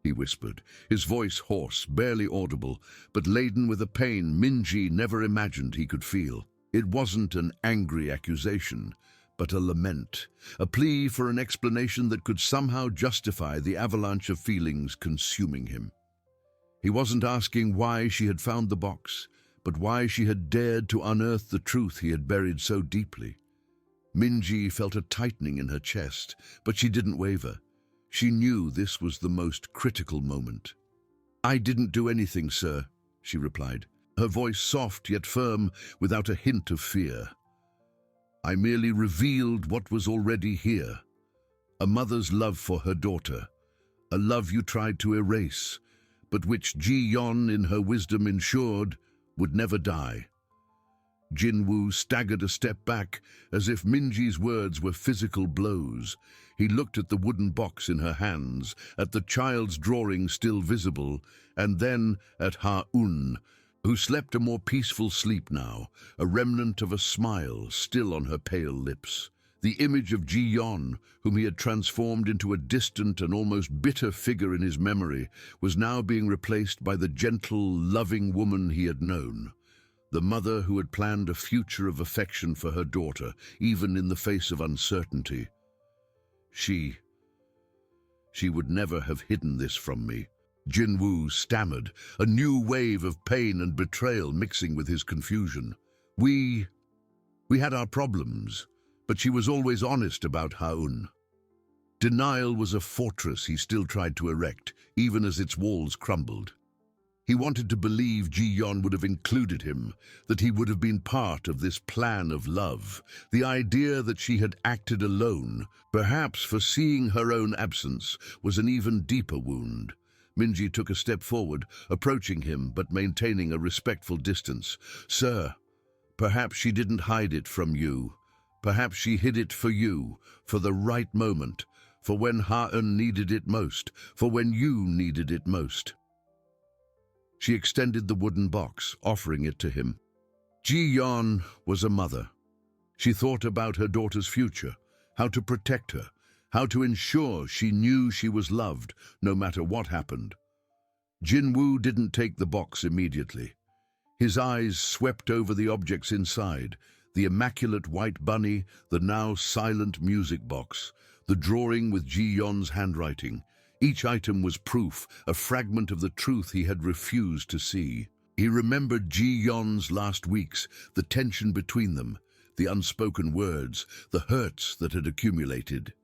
he whispered, his voice hoarse, barely audible, but laden with a pain Minji never imagined he could feel. It wasn't an angry accusation, but a lament, a plea for an explanation that could somehow justify the avalanche of feelings consuming him. He wasn't asking why she had found the box, but why she had dared to unearth the truth he had buried so deeply. Minji felt a tightening in her chest, but she didn't waver. She knew this was the most critical moment. "I didn't do anything, sir," she replied, her voice soft yet firm, without a hint of fear. "I merely revealed what was already here. A mother's love for her daughter, a love you tried to erase, but which Ji-yeon in her wisdom ensured would never die." Jinwoo staggered a step back, as if Minji's words were physical blows. He looked at the wooden box in her hands, at the child's drawing still visible, and then at Ha-eun, who slept a more peaceful sleep now, a remnant of a smile still on her pale lips. The image of Ji-yeon, whom he had transformed into a distant and almost bitter figure in his memory, was now being replaced by the gentle, loving woman he had known. The mother who had planned a future of affection for her daughter, even in the face of uncertainty. She would never have hidden this from me. Jinwoo stammered, a new wave of pain and betrayal mixing with his confusion. We had our problems, but she was always honest about Ha-eun. Denial was a fortress he still tried to erect, even as its walls crumbled. He wanted to believe Ji-yeon would have included him, that he would have been part of this plan of love. The idea that she had acted alone, perhaps foreseeing her own absence, was an even deeper wound. Minji took a step forward, approaching him but maintaining a respectful distance. "Sir, perhaps she didn't hide it from you. Perhaps she hid it for you, for the right moment, for when Ha-eun needed it most, for when you needed it most." She extended the wooden box, offering it to him. Ji-yeon was a mother. She thought about her daughter's future, how to protect her, how to ensure she knew she was loved, no matter what happened. Jinwoo didn't take the box immediately. His eyes swept over the objects inside, the immaculate white bunny, the now silent music box, the drawing with Ji-yeon's handwriting. Each item was proof, a fragment of the truth he had refused to see. He remembered Ji-yeon's last weeks, the tension between them, the unspoken words, the hurts that had accumulated.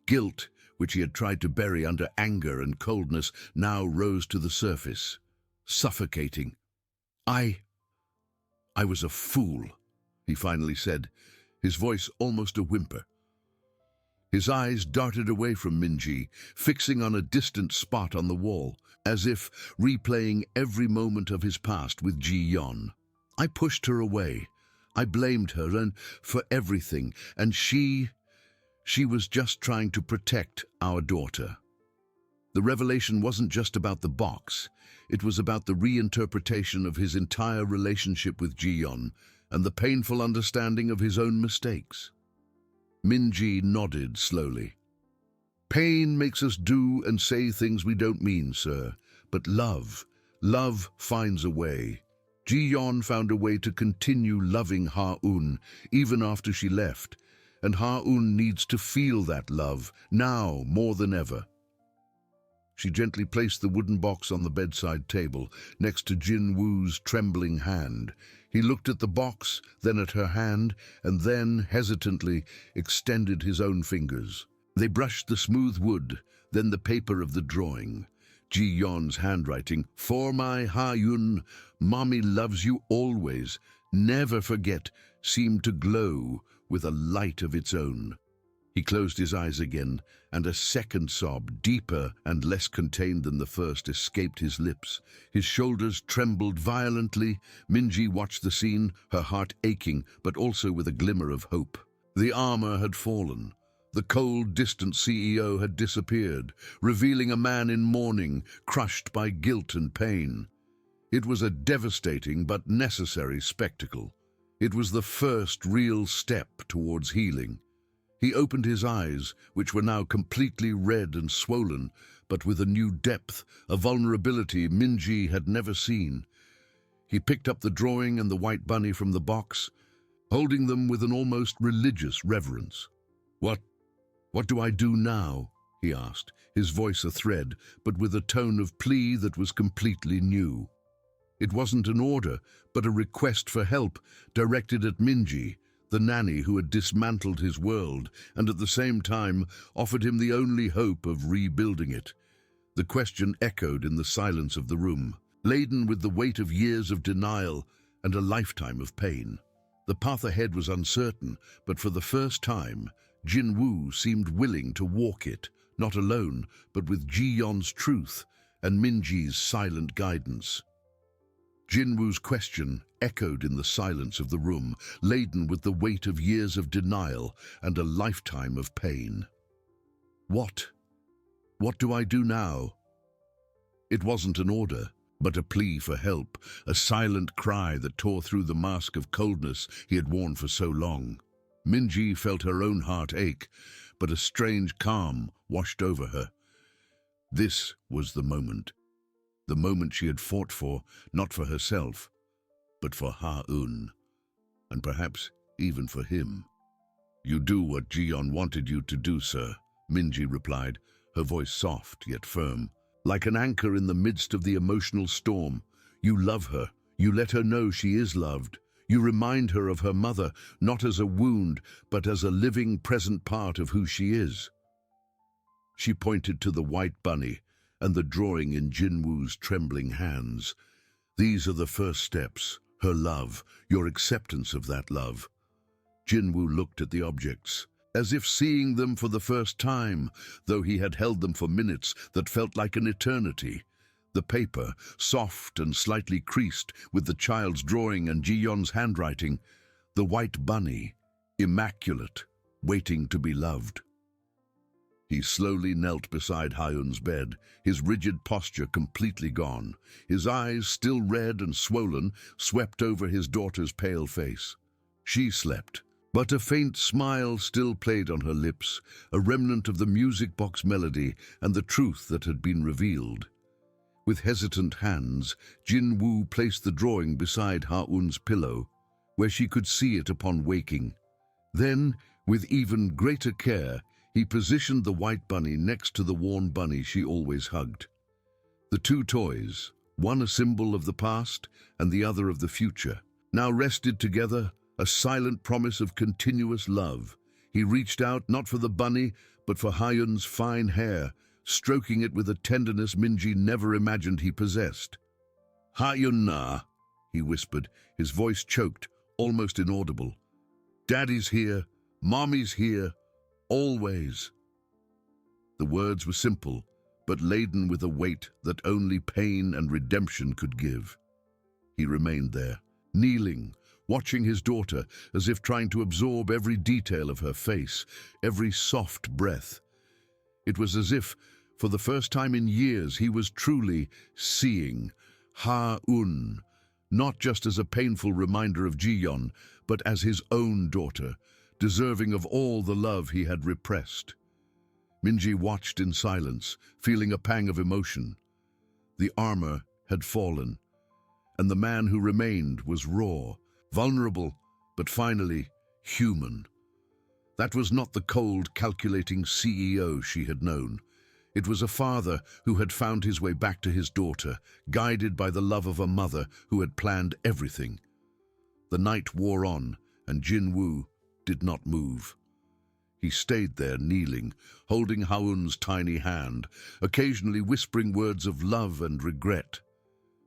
Guilt, which he had tried to bury under anger and coldness, now rose to the surface. suffocating. I was a fool, he finally said, his voice almost a whimper. His eyes darted away from Minji, fixing on a distant spot on the wall, as if replaying every moment of his past with Ji-yeon. I pushed her away. I blamed her and for everything, and she was just trying to protect our daughter. The revelation wasn't just about the box. It was about the reinterpretation of his entire relationship with Ji-yeon and the painful understanding of his own mistakes. Minji nodded slowly. Pain makes us do and say things we don't mean, sir. But love finds a way. Ji-yeon found a way to continue loving Ha-eun even after she left, and Ha-eun needs to feel that love now more than ever. She gently placed the wooden box on the bedside table next to Jin-woo's trembling hand. He looked at the box, then at her hand, and then, hesitantly, extended his own fingers. They brushed the smooth wood, then the paper of the drawing. Ji-yeon's handwriting, "For my Ha-eun, Mommy loves you always, never forget," seemed to glow with a light of its own. He closed his eyes again, and a second sob, deeper and less contained than the first, escaped his lips. His shoulders trembled violently. Minji watched the scene, her heart aching, but also with a glimmer of hope. The armor had fallen. The cold, distant CEO had disappeared, revealing a man in mourning, crushed by guilt and pain. It was a devastating but necessary spectacle. It was the first real step towards healing. He opened his eyes, which were now completely red and swollen, but with a new depth, a vulnerability Minji had never seen. He picked up the drawing and the white bunny from the box, holding them with an almost religious reverence. What do I do now?" he asked, his voice a thread, but with a tone of plea that was completely new. It wasn't an order, but a request for help, directed at Minji, the nanny who had dismantled his world and at the same time offered him the only hope of rebuilding it. The question echoed in the silence of the room, laden with the weight of years of denial and a lifetime of pain. The path ahead was uncertain, but for the first time, Jin-woo seemed willing to walk it, not alone, but with Ji-yeon's truth and Minji's silent guidance. Jin-woo's question echoed in the silence of the room, laden with the weight of years of denial and a lifetime of pain. What do I do now?" It wasn't an order, but a plea for help, a silent cry that tore through the mask of coldness he had worn for so long. Minji felt her own heart ache, but a strange calm washed over her. This was the moment she had fought for, not for herself, but for Ha-eun, and perhaps even for him. "You do what Ji-yeon wanted you to do, sir," Minji replied, her voice soft yet firm. "Like an anchor in the midst of the emotional storm, you love her, you let her know she is loved. You remind her of her mother, not as a wound, but as a living, present part of who she is." She pointed to the white bunny and the drawing in Jin-woo's trembling hands. "These are the first steps, her love, your acceptance of that love." Jin-woo looked at the objects, as if seeing them for the first time, though he had held them for minutes that felt like an eternity. The paper, soft and slightly creased, with the child's drawing and Ji-yeon's handwriting. The white bunny, immaculate, waiting to be loved. He slowly knelt beside Ha-eun's bed, his rigid posture completely gone. His eyes, still red and swollen, swept over his daughter's pale face. She slept, but a faint smile still played on her lips, a remnant of the music box melody and the truth that had been revealed. With hesitant hands, Jin-woo placed the drawing beside Ha-eun's pillow, where she could see it upon waking. Then, with even greater care, he positioned the white bunny next to the worn bunny she always hugged. The two toys, one a symbol of the past and the other of the future, now rested together, a silent promise of continuous love. He reached out not for the bunny, but for Ha-eun's fine hair, stroking it with a tenderness Minji never imagined he possessed. "Ha-yun-na," he whispered, his voice choked, almost inaudible. "Daddy's here, Mommy's here, always." The words were simple, but laden with a weight that only pain and redemption could give. He remained there, kneeling, watching his daughter as if trying to absorb every detail of her face, every soft breath. It was as if, for the first time in years, he was truly seeing Ha-un, not just as a painful reminder of Ji-yeon, but as his own daughter, deserving of all the love he had repressed. Minji watched in silence, feeling a pang of emotion. The armor had fallen, and the man who remained was raw, vulnerable, but finally human. That was not the cold, calculating CEO she had known. It was a father who had found his way back to his daughter, guided by the love of a mother who had planned everything. The night wore on, and Jin-woo did not move. He stayed there, kneeling, holding Ha-un's tiny hand, occasionally whispering words of love and regret.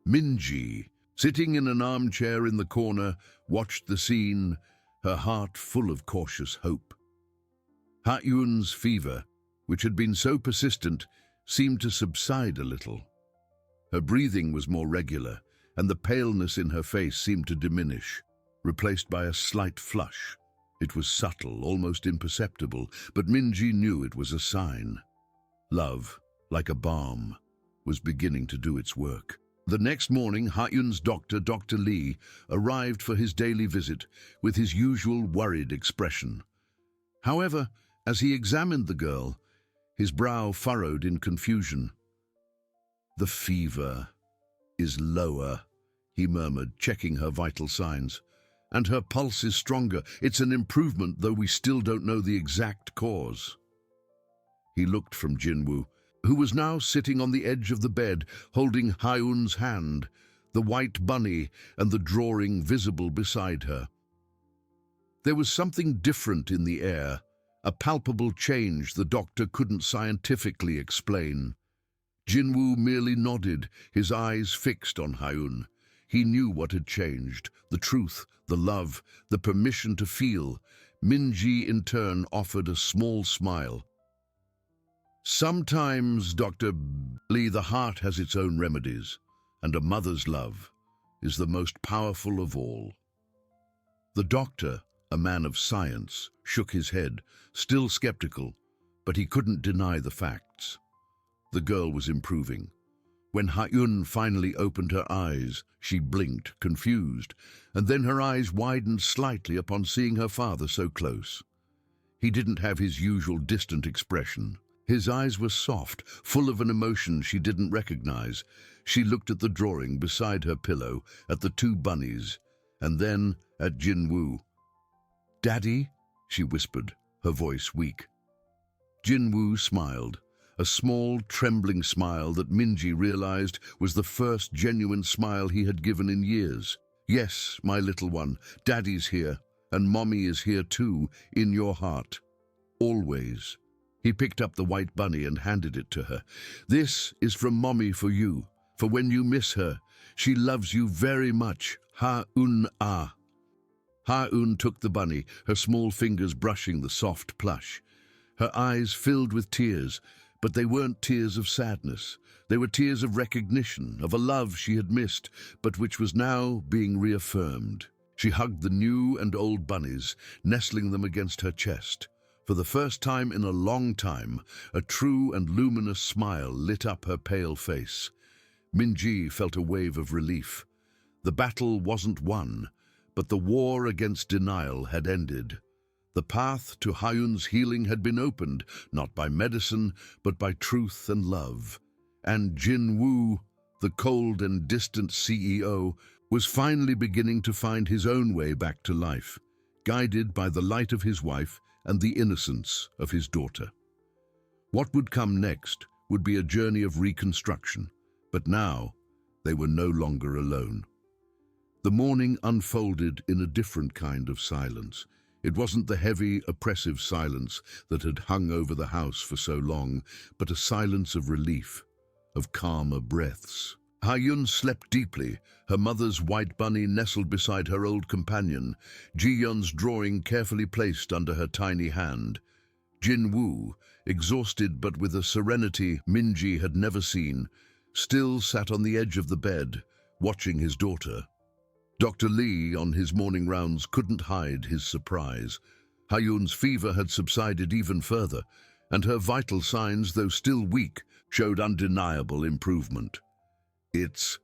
Minji, sitting in an armchair in the corner, watched the scene, her heart full of cautious hope. Ha-un's fever, which had been so persistent, seemed to subside a little. Her breathing was more regular, and the paleness in her face seemed to diminish, replaced by a slight flush. It was subtle, almost imperceptible, but Minji knew it was a sign. Love, like a balm, was beginning to do its work. The next morning, Ha-un's doctor, Dr. Lee, arrived for his daily visit with his usual worried expression. However, as he examined the girl, his brow furrowed in confusion. "The fever is lower," he murmured, checking her vital signs. "And her pulse is stronger. It's an improvement, though we still don't know the exact cause." He looked from Jin-woo, who was now sitting on the edge of the bed, holding Ha-un's hand, the white bunny and the drawing visible beside her. There was something different in the air, a palpable change the doctor couldn't scientifically explain. Jin-woo merely nodded, his eyes fixed on Ha-un. He knew what had changed, the truth, the love, the permission to feel. Minji, in turn, offered a small smile. "Sometimes, Dr. Lee, the heart has its own remedies, and a mother's love is the most powerful of all." The doctor, a man of science, shook his head, still skeptical, but he couldn't deny the facts. The girl was improving. When Ha-un finally opened her eyes, she blinked, confused, and then her eyes widened slightly upon seeing her father so close. He didn't have his usual distant expression. His eyes were soft, full of an emotion she didn't recognize. She looked at the drawing beside her pillow, at the two bunnies, and then at Jin-woo. "Daddy?" she whispered, her voice weak. Jin-woo smiled, a small, trembling smile that Minji realized was the first genuine smile he had given in years. "Yes, my little one, Daddy's here, and Mommy is here too, in your heart. Always." He picked up the white bunny and handed it to her. "This is from Mommy for you, for when you miss her. She loves you very much. Ha-un-ah." Ha-un took the bunny, her small fingers brushing the soft plush. Her eyes filled with tears, but they weren't tears of sadness. They were tears of recognition, of a love she had missed, but which was now being reaffirmed. She hugged the new and old bunnies, nestling them against her chest. For the first time in a long time, a true and luminous smile lit up her pale face. Minji felt a wave of relief. The battle wasn't won, but the war against denial had ended. The path to Ha-un's healing had been opened, not by medicine, but by truth and love. And Jin-woo, the cold and distant CEO, was finally beginning to find his own way back to life, guided by the light of his wife and the innocence of his daughter. What would come next would be a journey of reconstruction, but now they were no longer alone. The morning unfolded in a different kind of silence. It wasn't the heavy, oppressive silence that had hung over the house for so long, but a silence of relief, of calmer breaths. Ha-yun slept deeply, her mother's white bunny nestled beside her old companion, Ji-yeon's drawing carefully placed under her tiny hand. Jin-woo, exhausted but with a serenity Min-ji had never seen, still sat on the edge of the bed, watching his daughter. Dr. Lee, on his morning rounds, couldn't hide his surprise. Ha-yun's fever had subsided even further, and her vital signs, though still weak, showed undeniable improvement. It's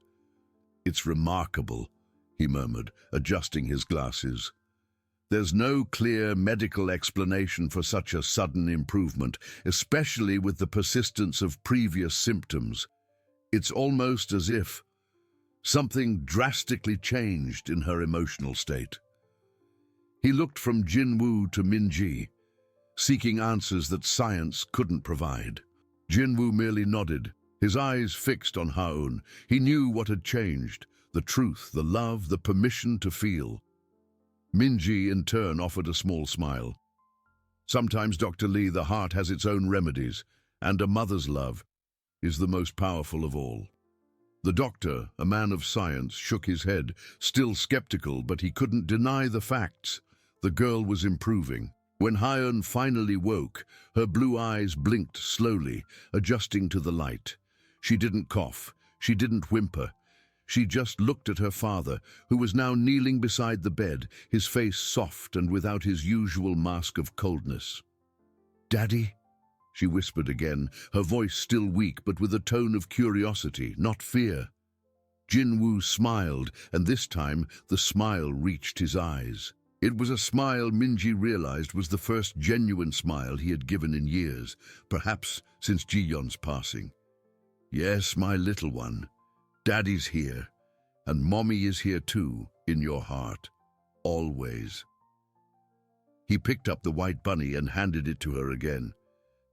remarkable," he murmured, adjusting his glasses. "There's no clear medical explanation for such a sudden improvement, especially with the persistence of previous symptoms. It's almost as if something drastically changed in her emotional state." He looked from Jin-woo to Min-ji, seeking answers that science couldn't provide. Jin-woo merely nodded, his eyes fixed on Ha-eun. He knew what had changed, the truth, the love, the permission to feel. Min-ji, in turn, offered a small smile. "Sometimes, Dr. Lee, the heart has its own remedies, and a mother's love is the most powerful of all." The doctor, a man of science, shook his head, still skeptical, but he couldn't deny the facts. The girl was improving. When Ha-eun finally woke, her blue eyes blinked slowly, adjusting to the light. She didn't cough, she didn't whimper. She just looked at her father, who was now kneeling beside the bed, his face soft and without his usual mask of coldness. "Daddy?" she whispered again, her voice still weak but with a tone of curiosity, not fear. Jin-woo smiled, and this time the smile reached his eyes. It was a smile Min-ji realized was the first genuine smile he had given in years, perhaps since Ji-yeon's passing. "Yes, my little one. Daddy's here, and Mommy is here too, in your heart. Always." He picked up the white bunny and handed it to her again.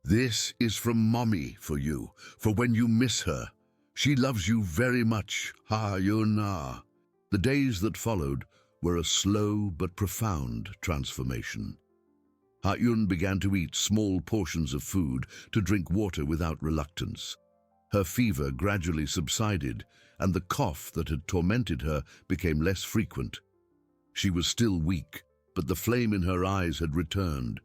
"This is from Mommy for you, for when you miss her. She loves you very much, Ha-eun. The days that followed were a slow but profound transformation. Ha-eun began to eat small portions of food, to drink water without reluctance. Her fever gradually subsided, and the cough that had tormented her became less frequent. She was still weak, but the flame in her eyes had returned.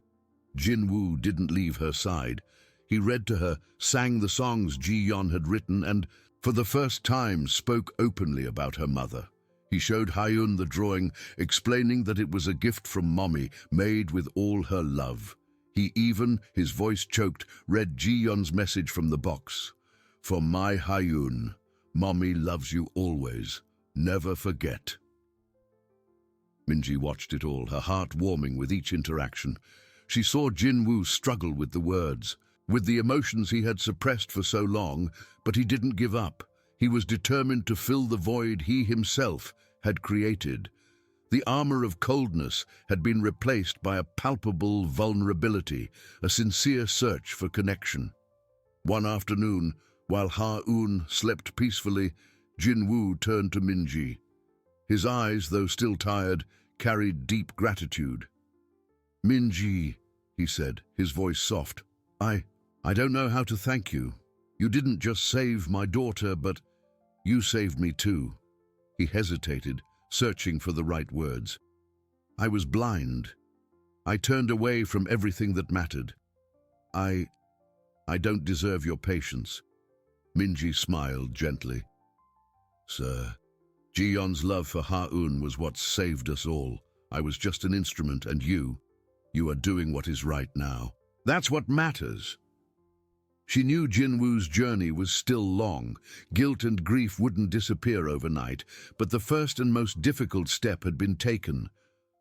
Jin-woo didn't leave her side. He read to her, sang the songs Ji-yeon had written, and, for the first time, spoke openly about her mother. He showed Ha-eun the drawing, explaining that it was a gift from Mommy, made with all her love. He even, his voice choked, read Ji-yeon's message from the box. "For my Ha-eun, Mommy loves you always. Never forget." Min-ji watched it all, her heart warming with each interaction. She saw Jin-woo struggle with the words, with the emotions he had suppressed for so long, but he didn't give up. He was determined to fill the void he himself had created. The armor of coldness had been replaced by a palpable vulnerability, a sincere search for connection. One afternoon, while Ha-eun slept peacefully, Jin-woo turned to Min-ji. His eyes, though still tired, carried deep gratitude. "Min-ji," he said, his voice soft, I don't know how to thank you. You didn't just save my daughter, but you saved me too." He hesitated, searching for the right words. "I was blind. I turned away from everything that mattered. I don't deserve your patience." Min-ji smiled gently. "Sir, Ji-yeon's love for Ha-eun was what saved us all. I was just an instrument, and you are doing what is right now. That's what matters." She knew Jin-woo's journey was still long. Guilt and grief wouldn't disappear overnight, but the first and most difficult step had been taken.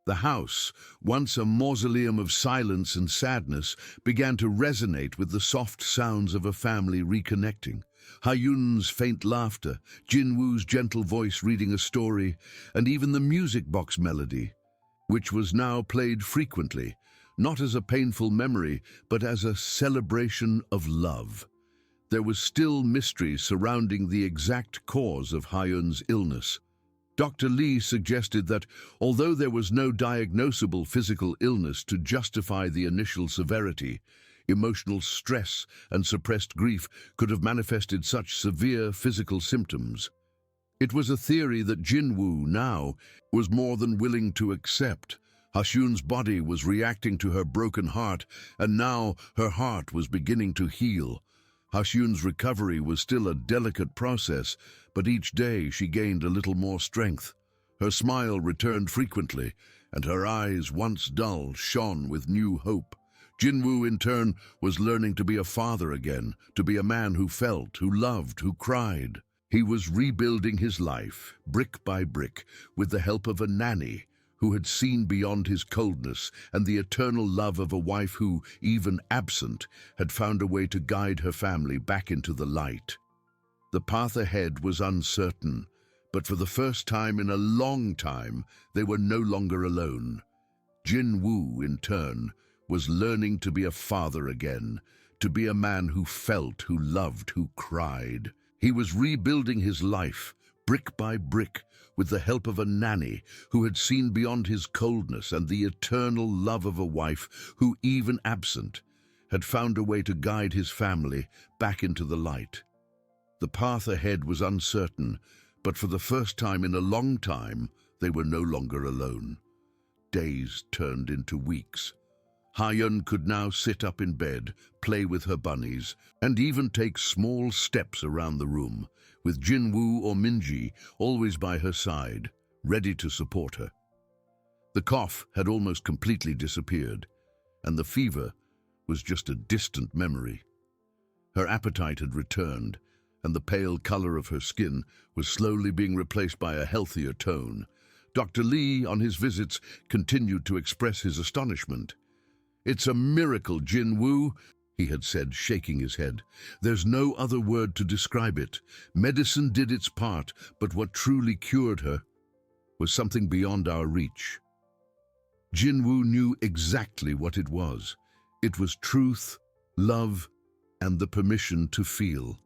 The house, once a mausoleum of silence and sadness, began to resonate with the soft sounds of a family reconnecting. Ha-eun's faint laughter, Jin-woo's gentle voice reading a story, and even the music box melody, which was now played frequently, not as a painful memory, but as a celebration of love. There was still mystery surrounding the exact cause of Ha-eun's illness. Dr. Lee suggested that, although there was no diagnosable physical illness to justify the initial severity, emotional stress and suppressed grief could have manifested such severe physical symptoms. It was a theory that Jinwoo now was more than willing to accept. Ha-Xun's body was reacting to her broken heart, and now her heart was beginning to heal. Ha-Xun's recovery was still a delicate process, but each day she gained a little more strength. Her smile returned frequently, and her eyes, once dull, shone with new hope. Jinwoo, in turn, was learning to be a father again, to be a man who felt, who loved, who cried. He was rebuilding his life, brick by brick, with the help of a nanny who had seen beyond his coldness and the eternal love of a wife who, even absent, had found a way to guide her family back into the light. The path ahead was uncertain, but for the first time in a long time, they were no longer alone. Jinwoo, in turn, was learning to be a father again, to be a man who felt, who loved, who cried. He was rebuilding his life, brick by brick, with the help of a nanny who had seen beyond his coldness and the eternal love of a wife who, even absent, had found a way to guide his family back into the light. The path ahead was uncertain, but for the first time in a long time, they were no longer alone. Days turned into weeks. Ha-Xun could now sit up in bed, play with her bunnies, and even take small steps around the room, with Jinwoo or Minji always by her side, ready to support her. The cough had almost completely disappeared, and the fever was just a distant memory. Her appetite had returned, and the pale color of her skin was slowly being replaced by a healthier tone. Dr. Lee, on his visits, continued to express his astonishment. "It's a miracle, Jinwoo," he had said, shaking his head. "There's no other word to describe it. Medicine did its part, but what truly cured her was something beyond our reach." Jinwoo knew exactly what it was. It was truth, love, and the permission to feel.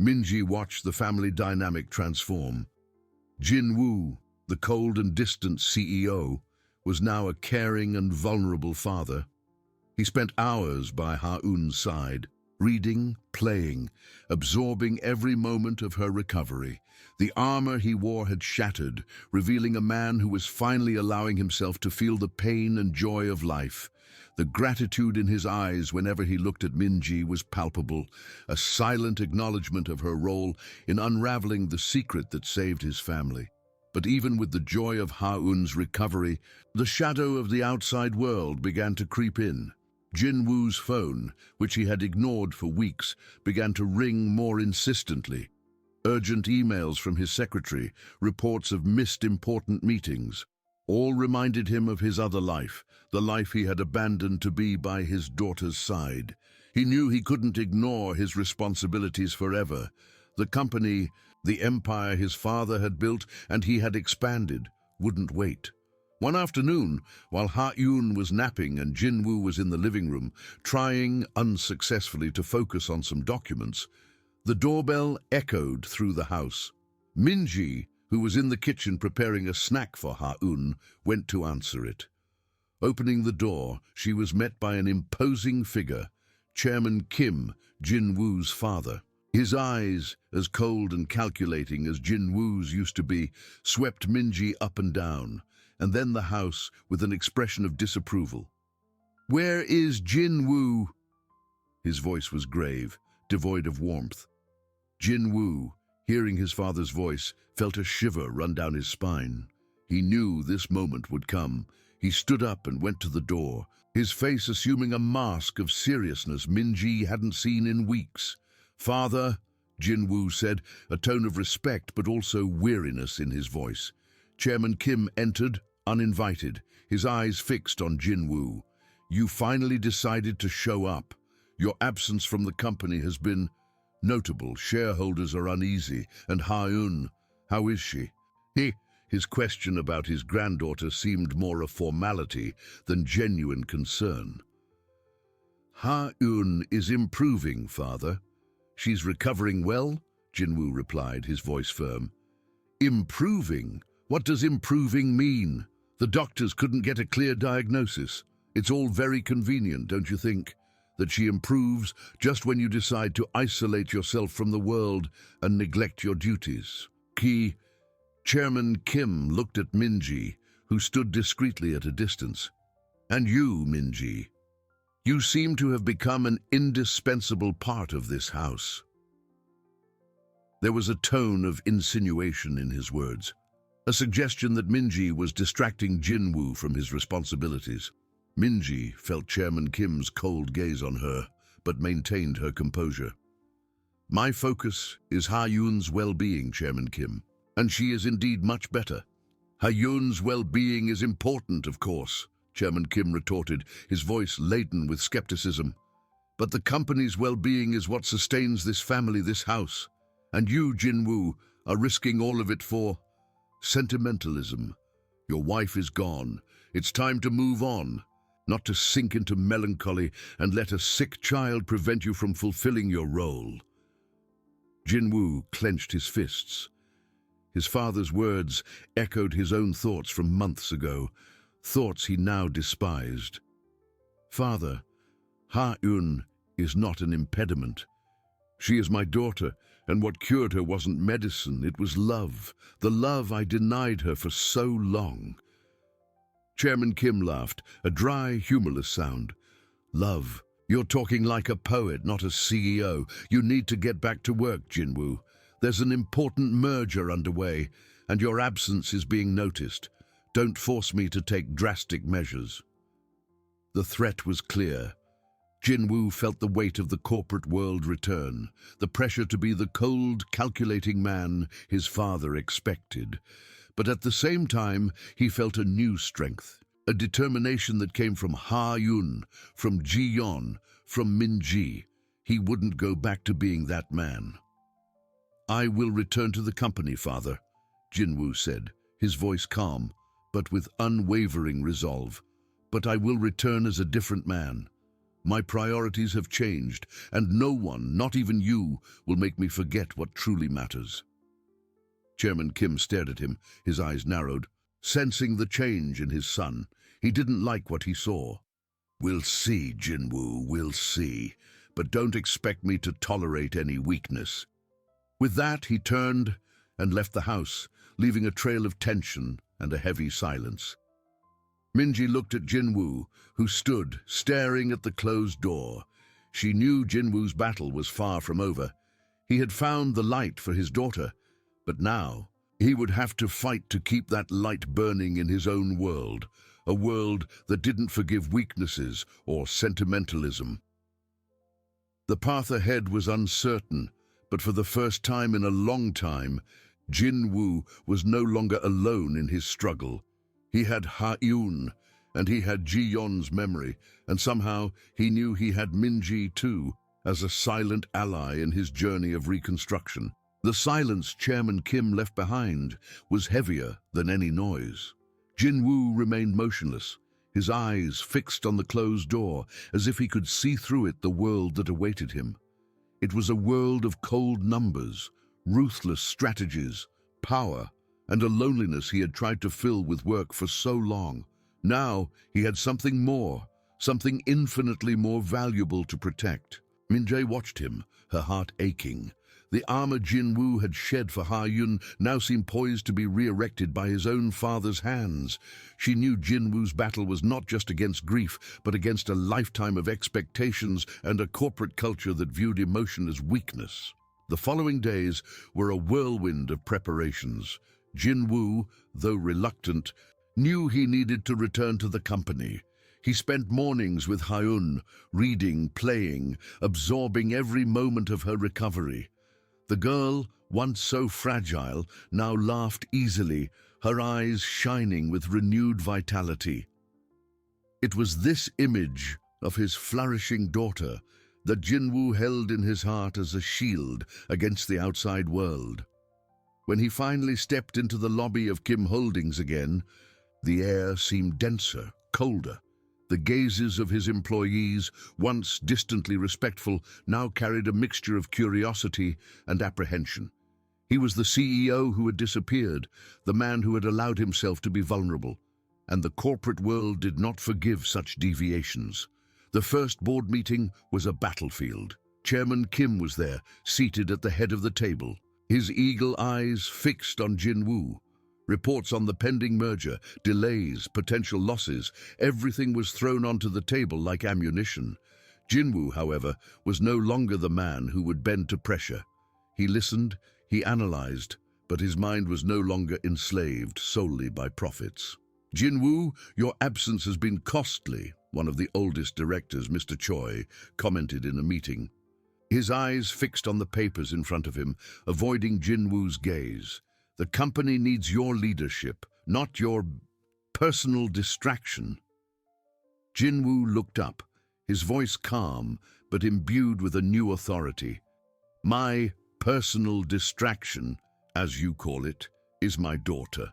Minji watched the family dynamic transform. Jinwoo, the cold and distant CEO, was now a caring and vulnerable father. He spent hours by Ha-Xun's side, reading, playing, absorbing every moment of her recovery. The armor he wore had shattered, revealing a man who was finally allowing himself to feel the pain and joy of life. The gratitude in his eyes whenever he looked at Minji was palpable, a silent acknowledgement of her role in unraveling the secret that saved his family. But even with the joy of Ha-Xun's recovery, the shadow of the outside world began to creep in. Jinwoo's phone, which he had ignored for weeks, began to ring more insistently. Urgent emails from his secretary, reports of missed important meetings, all reminded him of his other life, the life he had abandoned to be by his daughter's side. He knew he couldn't ignore his responsibilities forever. The company, the empire his father had built and he had expanded, wouldn't wait. One afternoon, while Ha-Xun was napping and Jinwoo was in the living room, trying unsuccessfully to focus on some documents, the doorbell echoed through the house. Minji, who was in the kitchen preparing a snack for Ha-Xun, went to answer it. Opening the door, she was met by an imposing figure, Chairman Kim, Jinwoo's father. His eyes, as cold and calculating as Jinwoo's used to be, swept Minji up and down, and then the house with an expression of disapproval. "Where is Jinwoo?" His voice was grave, devoid of warmth. Jinwoo, hearing his father's voice, felt a shiver run down his spine. He knew this moment would come. He stood up and went to the door, his face assuming a mask of seriousness Minji hadn't seen in weeks. "Father," Jinwoo said, a tone of respect but also weariness in his voice. Chairman Kim entered, uninvited, his eyes fixed on Jinwoo. "You finally decided to show up. Your absence from the company has been notable. Shareholders are uneasy. And Ha-Xun, how is she?" His question about his granddaughter seemed more a formality than genuine concern. "Ha-Xun is improving, father. She's recovering well," Jinwoo replied, his voice firm. "Improving? What does improving mean? The doctors couldn't get a clear diagnosis. It's all very convenient, don't you think? that she improves just when you decide to isolate yourself from the world and neglect your duties. Chairman Kim looked at Minji, who stood discreetly at a distance. And you, Minji, you seem to have become an indispensable part of this house. There was a tone of insinuation in his words, a suggestion that Minji was distracting Jinwoo from his responsibilities. Minji felt Chairman Kim's cold gaze on her, but maintained her composure. My focus is Ha-Yun's well-being, Chairman Kim, and she is indeed much better. Ha-Yun's well-being is important, of course, Chairman Kim retorted, his voice laden with skepticism. But the company's well-being is what sustains this family, this house. And you, Jinwoo, are risking all of it for sentimentalism. Your wife is gone. It's time to move on, not to sink into melancholy and let a sick child prevent you from fulfilling your role. Jinwoo clenched his fists. His father's words echoed his own thoughts from months ago, thoughts he now despised. Father, Ha-Yun is not an impediment. She is my daughter, and what cured her wasn't medicine, it was love, the love I denied her for so long. Chairman Kim laughed, a dry, humorless sound. Love, you're talking like a poet, not a CEO. You need to get back to work, Jinwoo. There's an important merger underway, and your absence is being noticed. Don't force me to take drastic measures. The threat was clear. Jinwoo felt the weight of the corporate world return, the pressure to be the cold, calculating man his father expected. But at the same time, he felt a new strength, a determination that came from Ha-Yun, from Ji-yeon, from Min-ji. He wouldn't go back to being that man. I will return to the company, father, Jinwoo said, his voice calm, but with unwavering resolve. But I will return as a different man. My priorities have changed, and no one, not even you, will make me forget what truly matters. Chairman Kim stared at him, his eyes narrowed, sensing the change in his son. He didn't like what he saw. We'll see, Jinwoo, we'll see. But don't expect me to tolerate any weakness. With that, he turned and left the house, leaving a trail of tension and a heavy silence. Minji looked at Jinwoo, who stood, staring at the closed door. She knew Jinwoo's battle was far from over. He had found the light for his daughter, but now he would have to fight to keep that light burning in his own world, a world that didn't forgive weaknesses or sentimentalism. The path ahead was uncertain, but for the first time in a long time, Jinwoo was no longer alone in his struggle. He had Ha-Yun, and he had Ji-yeon's memory, and somehow he knew he had Min-ji too, as a silent ally in his journey of reconstruction. The silence Chairman Kim left behind was heavier than any noise. Jinwoo remained motionless, his eyes fixed on the closed door, as if he could see through it the world that awaited him. It was a world of cold numbers, ruthless strategies, power, and a loneliness he had tried to fill with work for so long. Now he had something more, something infinitely more valuable to protect. Min-jae watched him, her heart aching. The armor Jinwoo had shed for Ha-Yun now seemed poised to be re-erected by his own father's hands. She knew Jinwoo's battle was not just against grief, but against a lifetime of expectations and a corporate culture that viewed emotion as weakness. The following days were a whirlwind of preparations. Jinwoo, though reluctant, knew he needed to return to the company. He spent mornings with Ha-Yun, reading, playing, absorbing every moment of her recovery. The girl, once so fragile, now laughed easily, her eyes shining with renewed vitality. It was this image of his flourishing daughter that Jinwoo held in his heart as a shield against the outside world. When he finally stepped into the lobby of Kim Holdings again, the air seemed denser, colder. The gazes of his employees, once distantly respectful, now carried a mixture of curiosity and apprehension. He was the CEO who had disappeared, the man who had allowed himself to be vulnerable, and the corporate world did not forgive such deviations. The first board meeting was a battlefield. Chairman Kim was there, seated at the head of the table, his eagle eyes fixed on Jin-woo. Reports on the pending merger, delays, potential losses, everything was thrown onto the table like ammunition. Jin-woo, however, was no longer the man who would bend to pressure. He listened, he analyzed, but his mind was no longer enslaved solely by profits. "Jin-woo, your absence has been costly," one of the oldest directors, Mr. Choi, commented in a meeting. His eyes fixed on the papers in front of him, avoiding Jin-woo's gaze. "The company needs your leadership, not your personal distraction." Jin-woo looked up, his voice calm but imbued with a new authority. "My personal distraction, as you call it, is my daughter,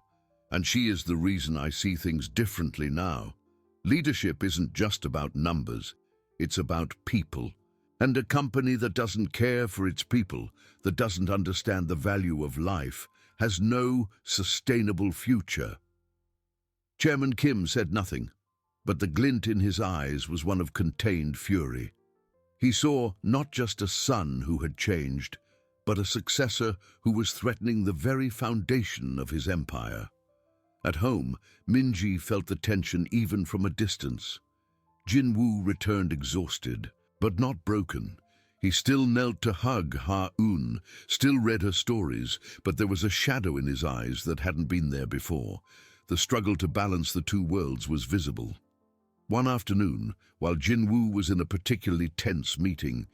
and she is the reason I see things differently now. Leadership isn't just about numbers, it's about people. And a company that doesn't care for its people, that doesn't understand the value of life, has no sustainable future." Chairman Kim said nothing, but the glint in his eyes was one of contained fury. He saw not just a son who had changed, but a successor who was threatening the very foundation of his empire. At home, Minji felt the tension even from a distance. Jin-woo returned exhausted, but not broken. He still knelt to hug Ha-eun, still read her stories, but there was a shadow in his eyes that hadn't been there before. The struggle to balance the two worlds was visible. One afternoon, while Jin-woo was in a particularly tense meeting,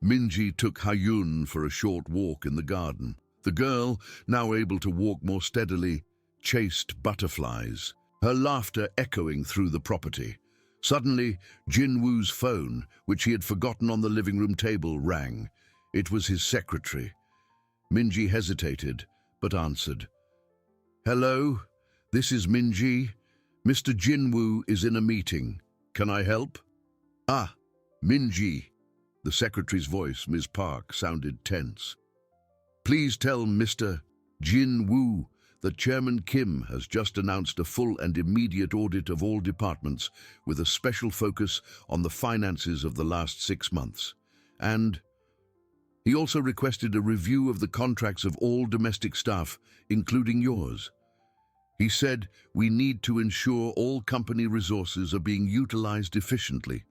Minji took Ha-eun for a short walk in the garden. The girl, now able to walk more steadily, chased butterflies, her laughter echoing through the property. Suddenly, Jin-woo's phone, which he had forgotten on the living room table, rang. It was his secretary. Minji hesitated, but answered. "Hello, this is Minji. Mr. Jin-woo is in a meeting. Can I help?" "Ah, Minji." The secretary's voice, Ms. Park, sounded tense. "Please tell Mr. Jin-woo that Chairman Kim has just announced a full and immediate audit of all departments with a special focus on the finances of the last 6 months. And he also requested a review of the contracts of all domestic staff, including yours. He said we need to ensure all company resources are being utilized efficiently."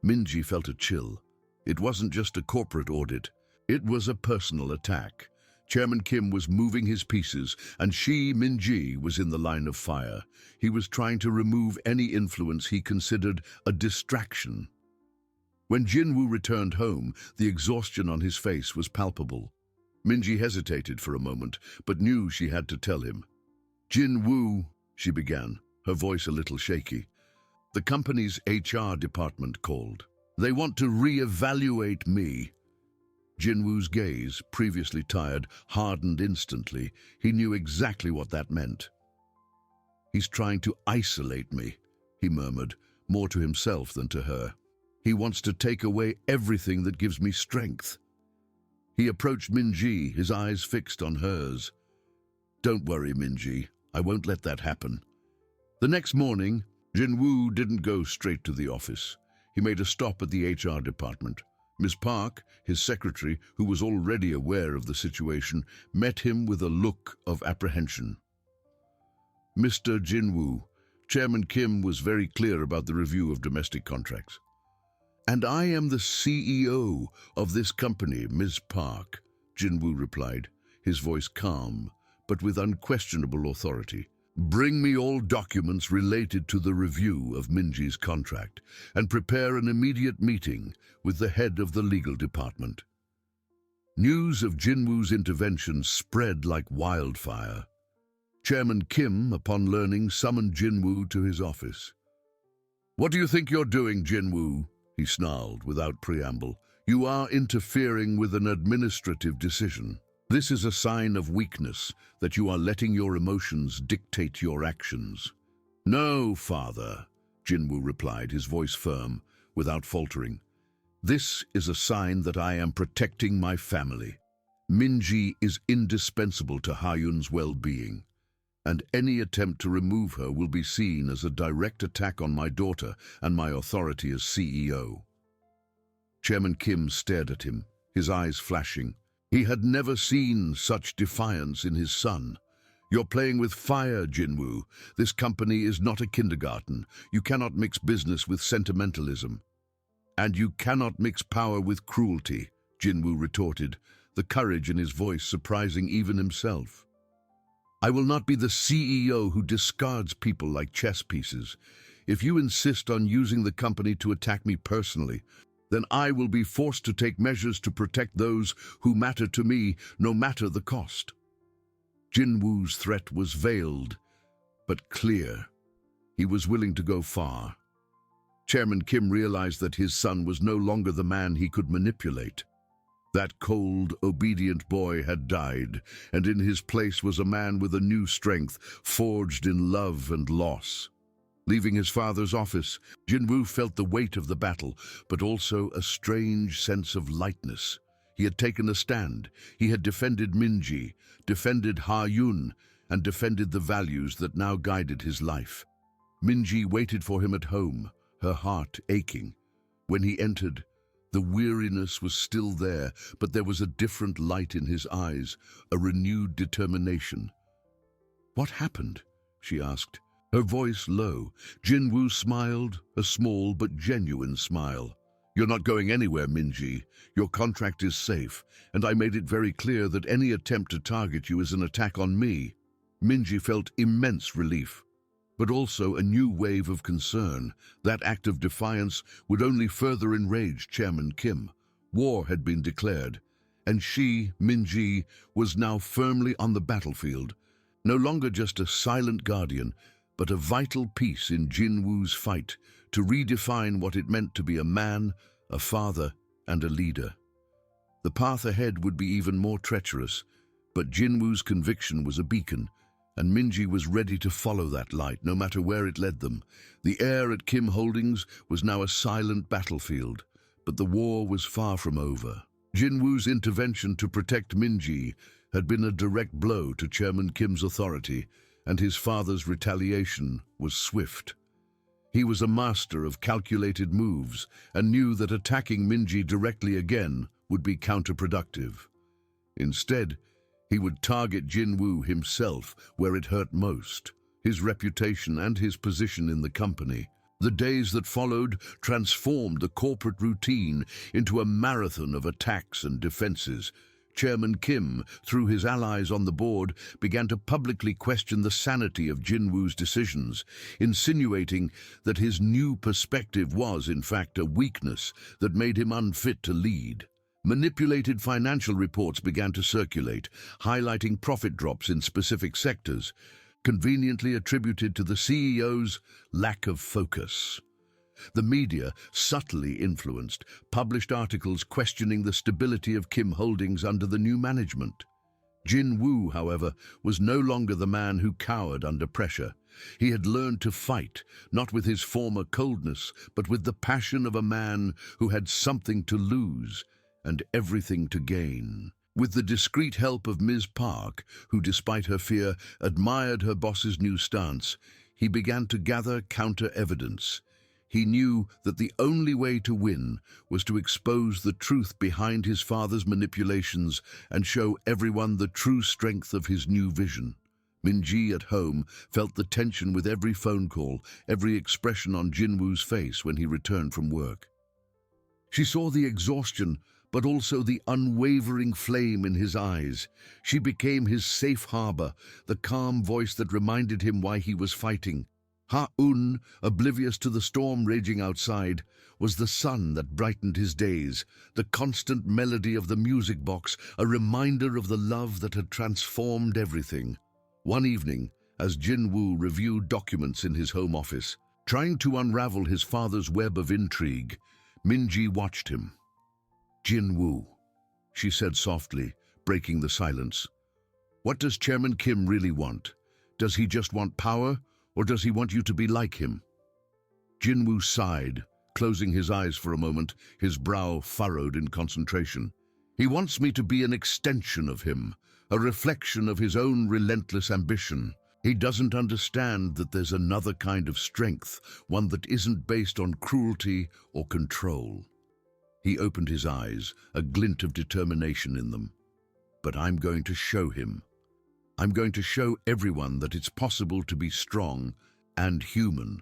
Minji felt a chill. It wasn't just a corporate audit. It was a personal attack. Chairman Kim was moving his pieces, and she, Minji, was in the line of fire. He was trying to remove any influence he considered a distraction. When Jin-woo returned home, the exhaustion on his face was palpable. Minji hesitated for a moment, but knew she had to tell him. "Jin-woo," she began, her voice a little shaky. "The company's HR department called. They want to re-evaluate me." Jin-woo's gaze, previously tired, hardened instantly. He knew exactly what that meant. "He's trying to isolate me," he murmured, more to himself than to her. "He wants to take away everything that gives me strength." He approached Minji, his eyes fixed on hers. "Don't worry, Minji. I won't let that happen." The next morning, Jin-woo didn't go straight to the office. He made a stop at the HR department. Ms. Park, his secretary, who was already aware of the situation, met him with a look of apprehension. "Mr. Jin-woo, Chairman Kim was very clear about the review of domestic contracts." "And I am the CEO of this company, Ms. Park," Jin-woo replied, his voice calm, but with unquestionable authority. "Bring me all documents related to the review of Minji's contract and prepare an immediate meeting with the head of the legal department." News of Jin-woo's intervention spread like wildfire. Chairman Kim, upon learning, summoned Jin-woo to his office. "What do you think you're doing, Jin-woo?" he snarled without preamble. "You are interfering with an administrative decision. This is a sign of weakness, that you are letting your emotions dictate your actions." "No, father," Jin-woo replied, his voice firm, without faltering. "This is a sign that I am protecting my family. Minji is indispensable to Ha-eun's well-being. and any attempt to remove her will be seen as a direct attack on my daughter and my authority as CEO. Chairman Kim stared at him, his eyes flashing. He had never seen such defiance in his son. "You're playing with fire, Jinwoo. This company is not a kindergarten. You cannot mix business with sentimentalism. And you cannot mix power with cruelty," Jinwoo retorted, the courage in his voice surprising even himself. "I will not be the CEO who discards people like chess pieces. If you insist on using the company to attack me personally, then I will be forced to take measures to protect those who matter to me, no matter the cost." Jinwoo's threat was veiled, but clear. He was willing to go far. Chairman Kim realized that his son was no longer the man he could manipulate. That cold, obedient boy had died, and in his place was a man with a new strength, forged in love and loss. Leaving his father's office, Jinwoo felt the weight of the battle, but also a strange sense of lightness. He had taken a stand. He had defended Minji, defended Ha-Yun, and defended the values that now guided his life. Minji waited for him at home, her heart aching. When he entered, the weariness was still there, but there was a different light in his eyes, a renewed determination. "What happened?" she asked, her voice low. Jinwoo smiled, a small but genuine smile. "You're not going anywhere, Minji. Your contract is safe, and I made it very clear that any attempt to target you is an attack on me." Minji felt immense relief, but also a new wave of concern. That act of defiance would only further enrage Chairman Kim. War had been declared, and she, Minji, was now firmly on the battlefield, no longer just a silent guardian, but a vital piece in Jinwoo's fight to redefine what it meant to be a man, a father, and a leader. The path ahead would be even more treacherous, but Jinwoo's conviction was a beacon, and Minji was ready to follow that light, no matter where it led them. The air at Kim Holdings was now a silent battlefield, but the war was far from over. Jinwoo's intervention to protect Minji had been a direct blow to Chairman Kim's authority, and his father's retaliation was swift. He was a master of calculated moves and knew that attacking Minji directly again would be counterproductive. Instead, he would target Jinwoo himself where it hurt most, his reputation and his position in the company. The days that followed transformed the corporate routine into a marathon of attacks and defenses. Chairman Kim, through his allies on the board, began to publicly question the sanity of Jinwoo's decisions, insinuating that his new perspective was, in fact, a weakness that made him unfit to lead. Manipulated financial reports began to circulate, highlighting profit drops in specific sectors, conveniently attributed to the CEO's lack of focus. The media, subtly influenced, published articles questioning the stability of Kim Holdings under the new management. Jinwoo, however, was no longer the man who cowered under pressure. He had learned to fight, not with his former coldness, but with the passion of a man who had something to lose and everything to gain. With the discreet help of Ms. Park, who, despite her fear, admired her boss's new stance, he began to gather counter-evidence. He knew that the only way to win was to expose the truth behind his father's manipulations and show everyone the true strength of his new vision. Minji at home felt the tension with every phone call, every expression on Jinwoo's face when he returned from work. She saw the exhaustion, but also the unwavering flame in his eyes. She became his safe harbor, the calm voice that reminded him why he was fighting. Ha-Un, oblivious to the storm raging outside, was the sun that brightened his days, the constant melody of the music box, a reminder of the love that had transformed everything. One evening, as Jinwoo reviewed documents in his home office, trying to unravel his father's web of intrigue, Minji watched him. "Jinwoo," she said softly, breaking the silence. "What does Chairman Kim really want? Does he just want power, or does he want you to be like him?" Jinwoo sighed, closing his eyes for a moment, his brow furrowed in concentration. "He wants me to be an extension of him, a reflection of his own relentless ambition. He doesn't understand that there's another kind of strength, one that isn't based on cruelty or control. He opened his eyes, a glint of determination in them. But I'm going to show him. I'm going to show everyone that it's possible to be strong and human,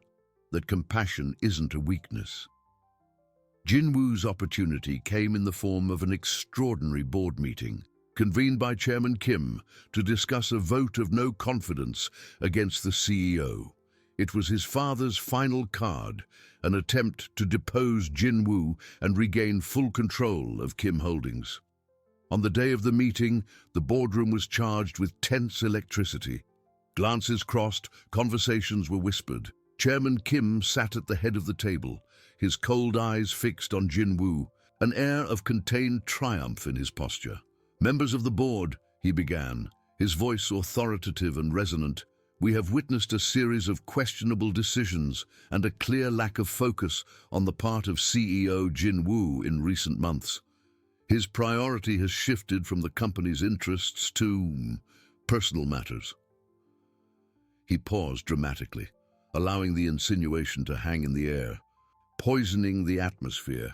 that compassion isn't a weakness. Jinwoo's opportunity came in the form of an extraordinary board meeting, convened by Chairman Kim to discuss a vote of no confidence against the CEO. It was his father's final card, an attempt to depose Jinwoo and regain full control of Kim Holdings. On the day of the meeting, the boardroom was charged with tense electricity. Glances crossed, conversations were whispered. Chairman Kim sat at the head of the table, his cold eyes fixed on Jinwoo, an air of contained triumph in his posture. "Members of the board," he began, his voice authoritative and resonant, "we have witnessed a series of questionable decisions and a clear lack of focus on the part of CEO Jinwoo in recent months. His priority has shifted from the company's interests to personal matters." He paused dramatically, allowing the insinuation to hang in the air, poisoning the atmosphere.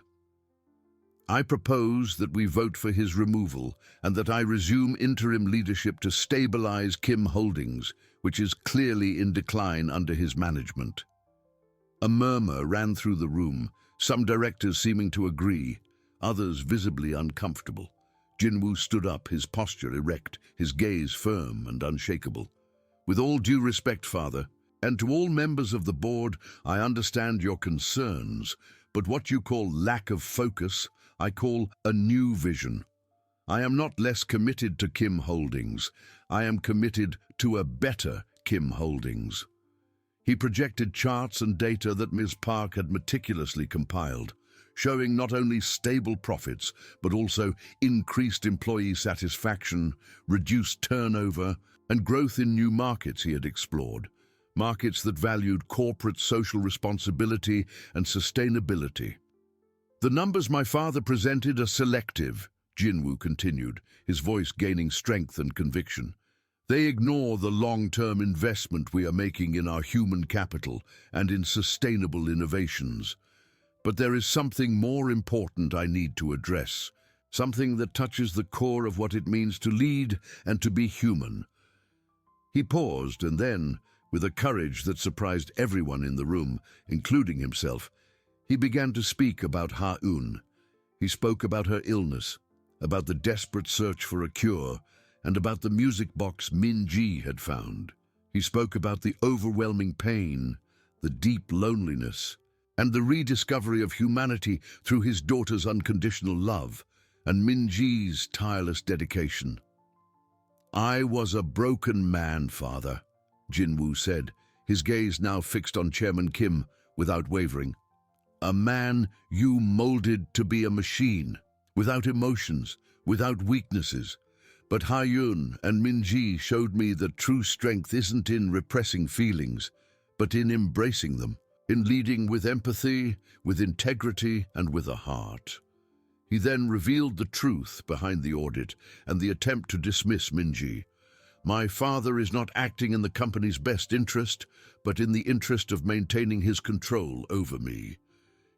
"I propose that we vote for his removal and that I resume interim leadership to stabilize Kim Holdings, which is clearly in decline under his management." A murmur ran through the room, some directors seeming to agree, others visibly uncomfortable. Jinwoo stood up, his posture erect, his gaze firm and unshakable. "With all due respect, Father, and to all members of the board, I understand your concerns, but what you call lack of focus, I call a new vision. I am not less committed to Kim Holdings. I am committed to a better Kim Holdings." He projected charts and data that Ms. Park had meticulously compiled, showing not only stable profits, but also increased employee satisfaction, reduced turnover, and growth in new markets he had explored, markets that valued corporate social responsibility and sustainability. "The numbers my father presented are selective," Jinwoo continued, his voice gaining strength and conviction. "They ignore the long-term investment we are making in our human capital and in sustainable innovations. But there is something more important I need to address, something that touches the core of what it means to lead and to be human." He paused and then, with a courage that surprised everyone in the room, including himself, he began to speak about Ha-eun. He spoke about her illness, about the desperate search for a cure, and about the music box Min-ji had found. He spoke about the overwhelming pain, the deep loneliness, and the rediscovery of humanity through his daughter's unconditional love and Min-ji's tireless dedication. "I was a broken man, Father," Jinwoo said, his gaze now fixed on Chairman Kim without wavering. "A man you molded to be a machine, without emotions, without weaknesses. But Ha-eun and Min-ji showed me that true strength isn't in repressing feelings, but in embracing them, in leading with empathy, with integrity, and with a heart." He then revealed the truth behind the audit and the attempt to dismiss Min-ji. "My father is not acting in the company's best interest, but in the interest of maintaining his control over me.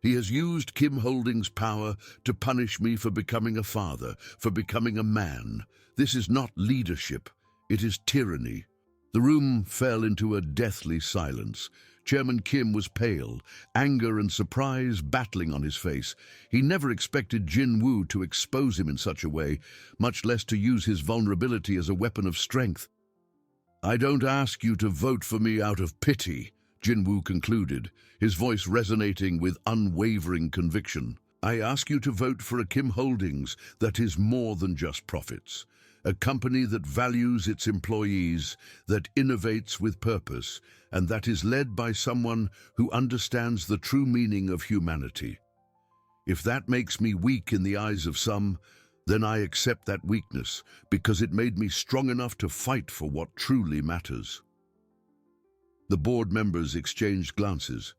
He has used Kim Holdings' power to punish me for becoming a father, for becoming a man. This is not leadership, it is tyranny." The room fell into a deathly silence. Chairman Kim was pale, anger and surprise battling on his face. He never expected Jinwoo to expose him in such a way, much less to use his vulnerability as a weapon of strength. "I don't ask you to vote for me out of pity," Jinwoo concluded, his voice resonating with unwavering conviction. "I ask you to vote for a Kim Holdings that is more than just profits. A company that values its employees, that innovates with purpose, and that is led by someone who understands the true meaning of humanity. If that makes me weak in the eyes of some, then I accept that weakness, because it made me strong enough to fight for what truly matters." The board members exchanged glances.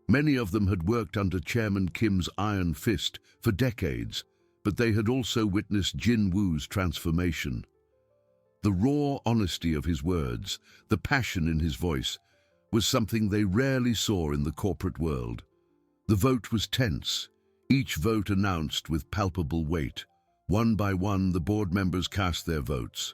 Many of them had worked under Chairman Kim's iron fist for decades, but they had also witnessed Jinwoo's transformation. The raw honesty of his words, the passion in his voice, was something they rarely saw in the corporate world. The vote was tense, each vote announced with palpable weight. One by one, the board members cast their votes.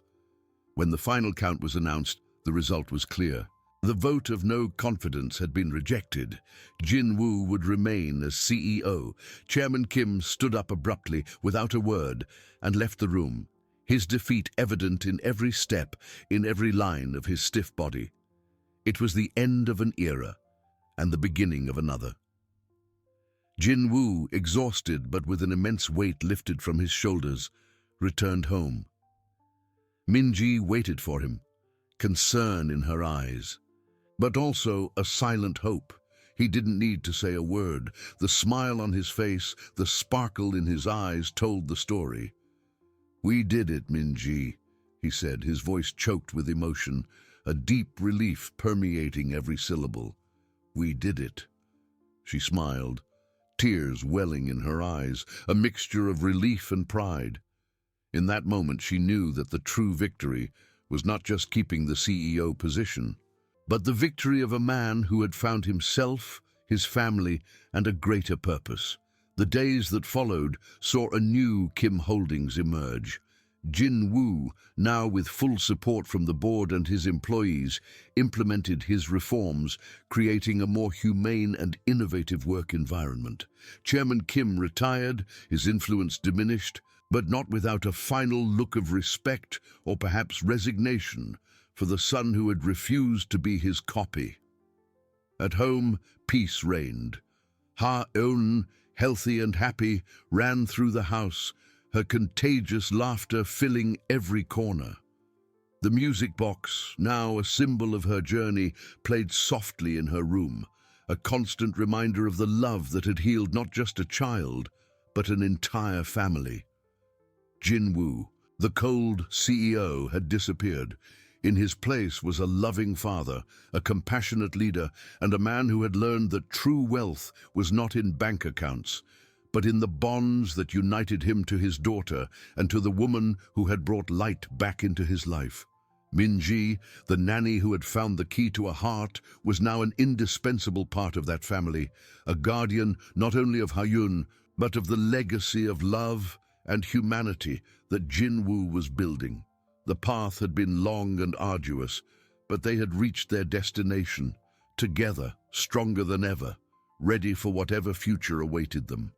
When the final count was announced, the result was clear. The vote of no confidence had been rejected. Jin-woo would remain as CEO. Chairman Kim stood up abruptly, without a word, and left the room, his defeat evident in every step, in every line of his stiff body. It was the end of an era, and the beginning of another. Jin-woo, exhausted but with an immense weight lifted from his shoulders, returned home. Min-ji waited for him, concern in her eyes, but also a silent hope. He didn't need to say a word. The smile on his face, the sparkle in his eyes told the story. "We did it, Min-ji," he said, his voice choked with emotion, a deep relief permeating every syllable. "We did it." She smiled, tears welling in her eyes, a mixture of relief and pride. In that moment, she knew that the true victory was not just keeping the CEO position, but the victory of a man who had found himself, his family, and a greater purpose. The days that followed saw a new Kim Holdings emerge. Jin-woo, now with full support from the board and his employees, implemented his reforms, creating a more humane and innovative work environment. Chairman Kim retired, his influence diminished, but not without a final look of respect or perhaps resignation for the son who had refused to be his copy. At home, peace reigned. Ha-eun, healthy and happy, ran through the house, her contagious laughter filling every corner. The music box, now a symbol of her journey, played softly in her room, a constant reminder of the love that had healed not just a child, but an entire family. Jin-woo, the cold CEO, had disappeared. In his place was a loving father, a compassionate leader, and a man who had learned that true wealth was not in bank accounts, but in the bonds that united him to his daughter and to the woman who had brought light back into his life. Min-ji, the nanny who had found the key to a heart, was now an indispensable part of that family, a guardian not only of Ha-eun, but of the legacy of love and humanity that Jin-woo was building. The path had been long and arduous, but they had reached their destination, together, stronger than ever, ready for whatever future awaited them.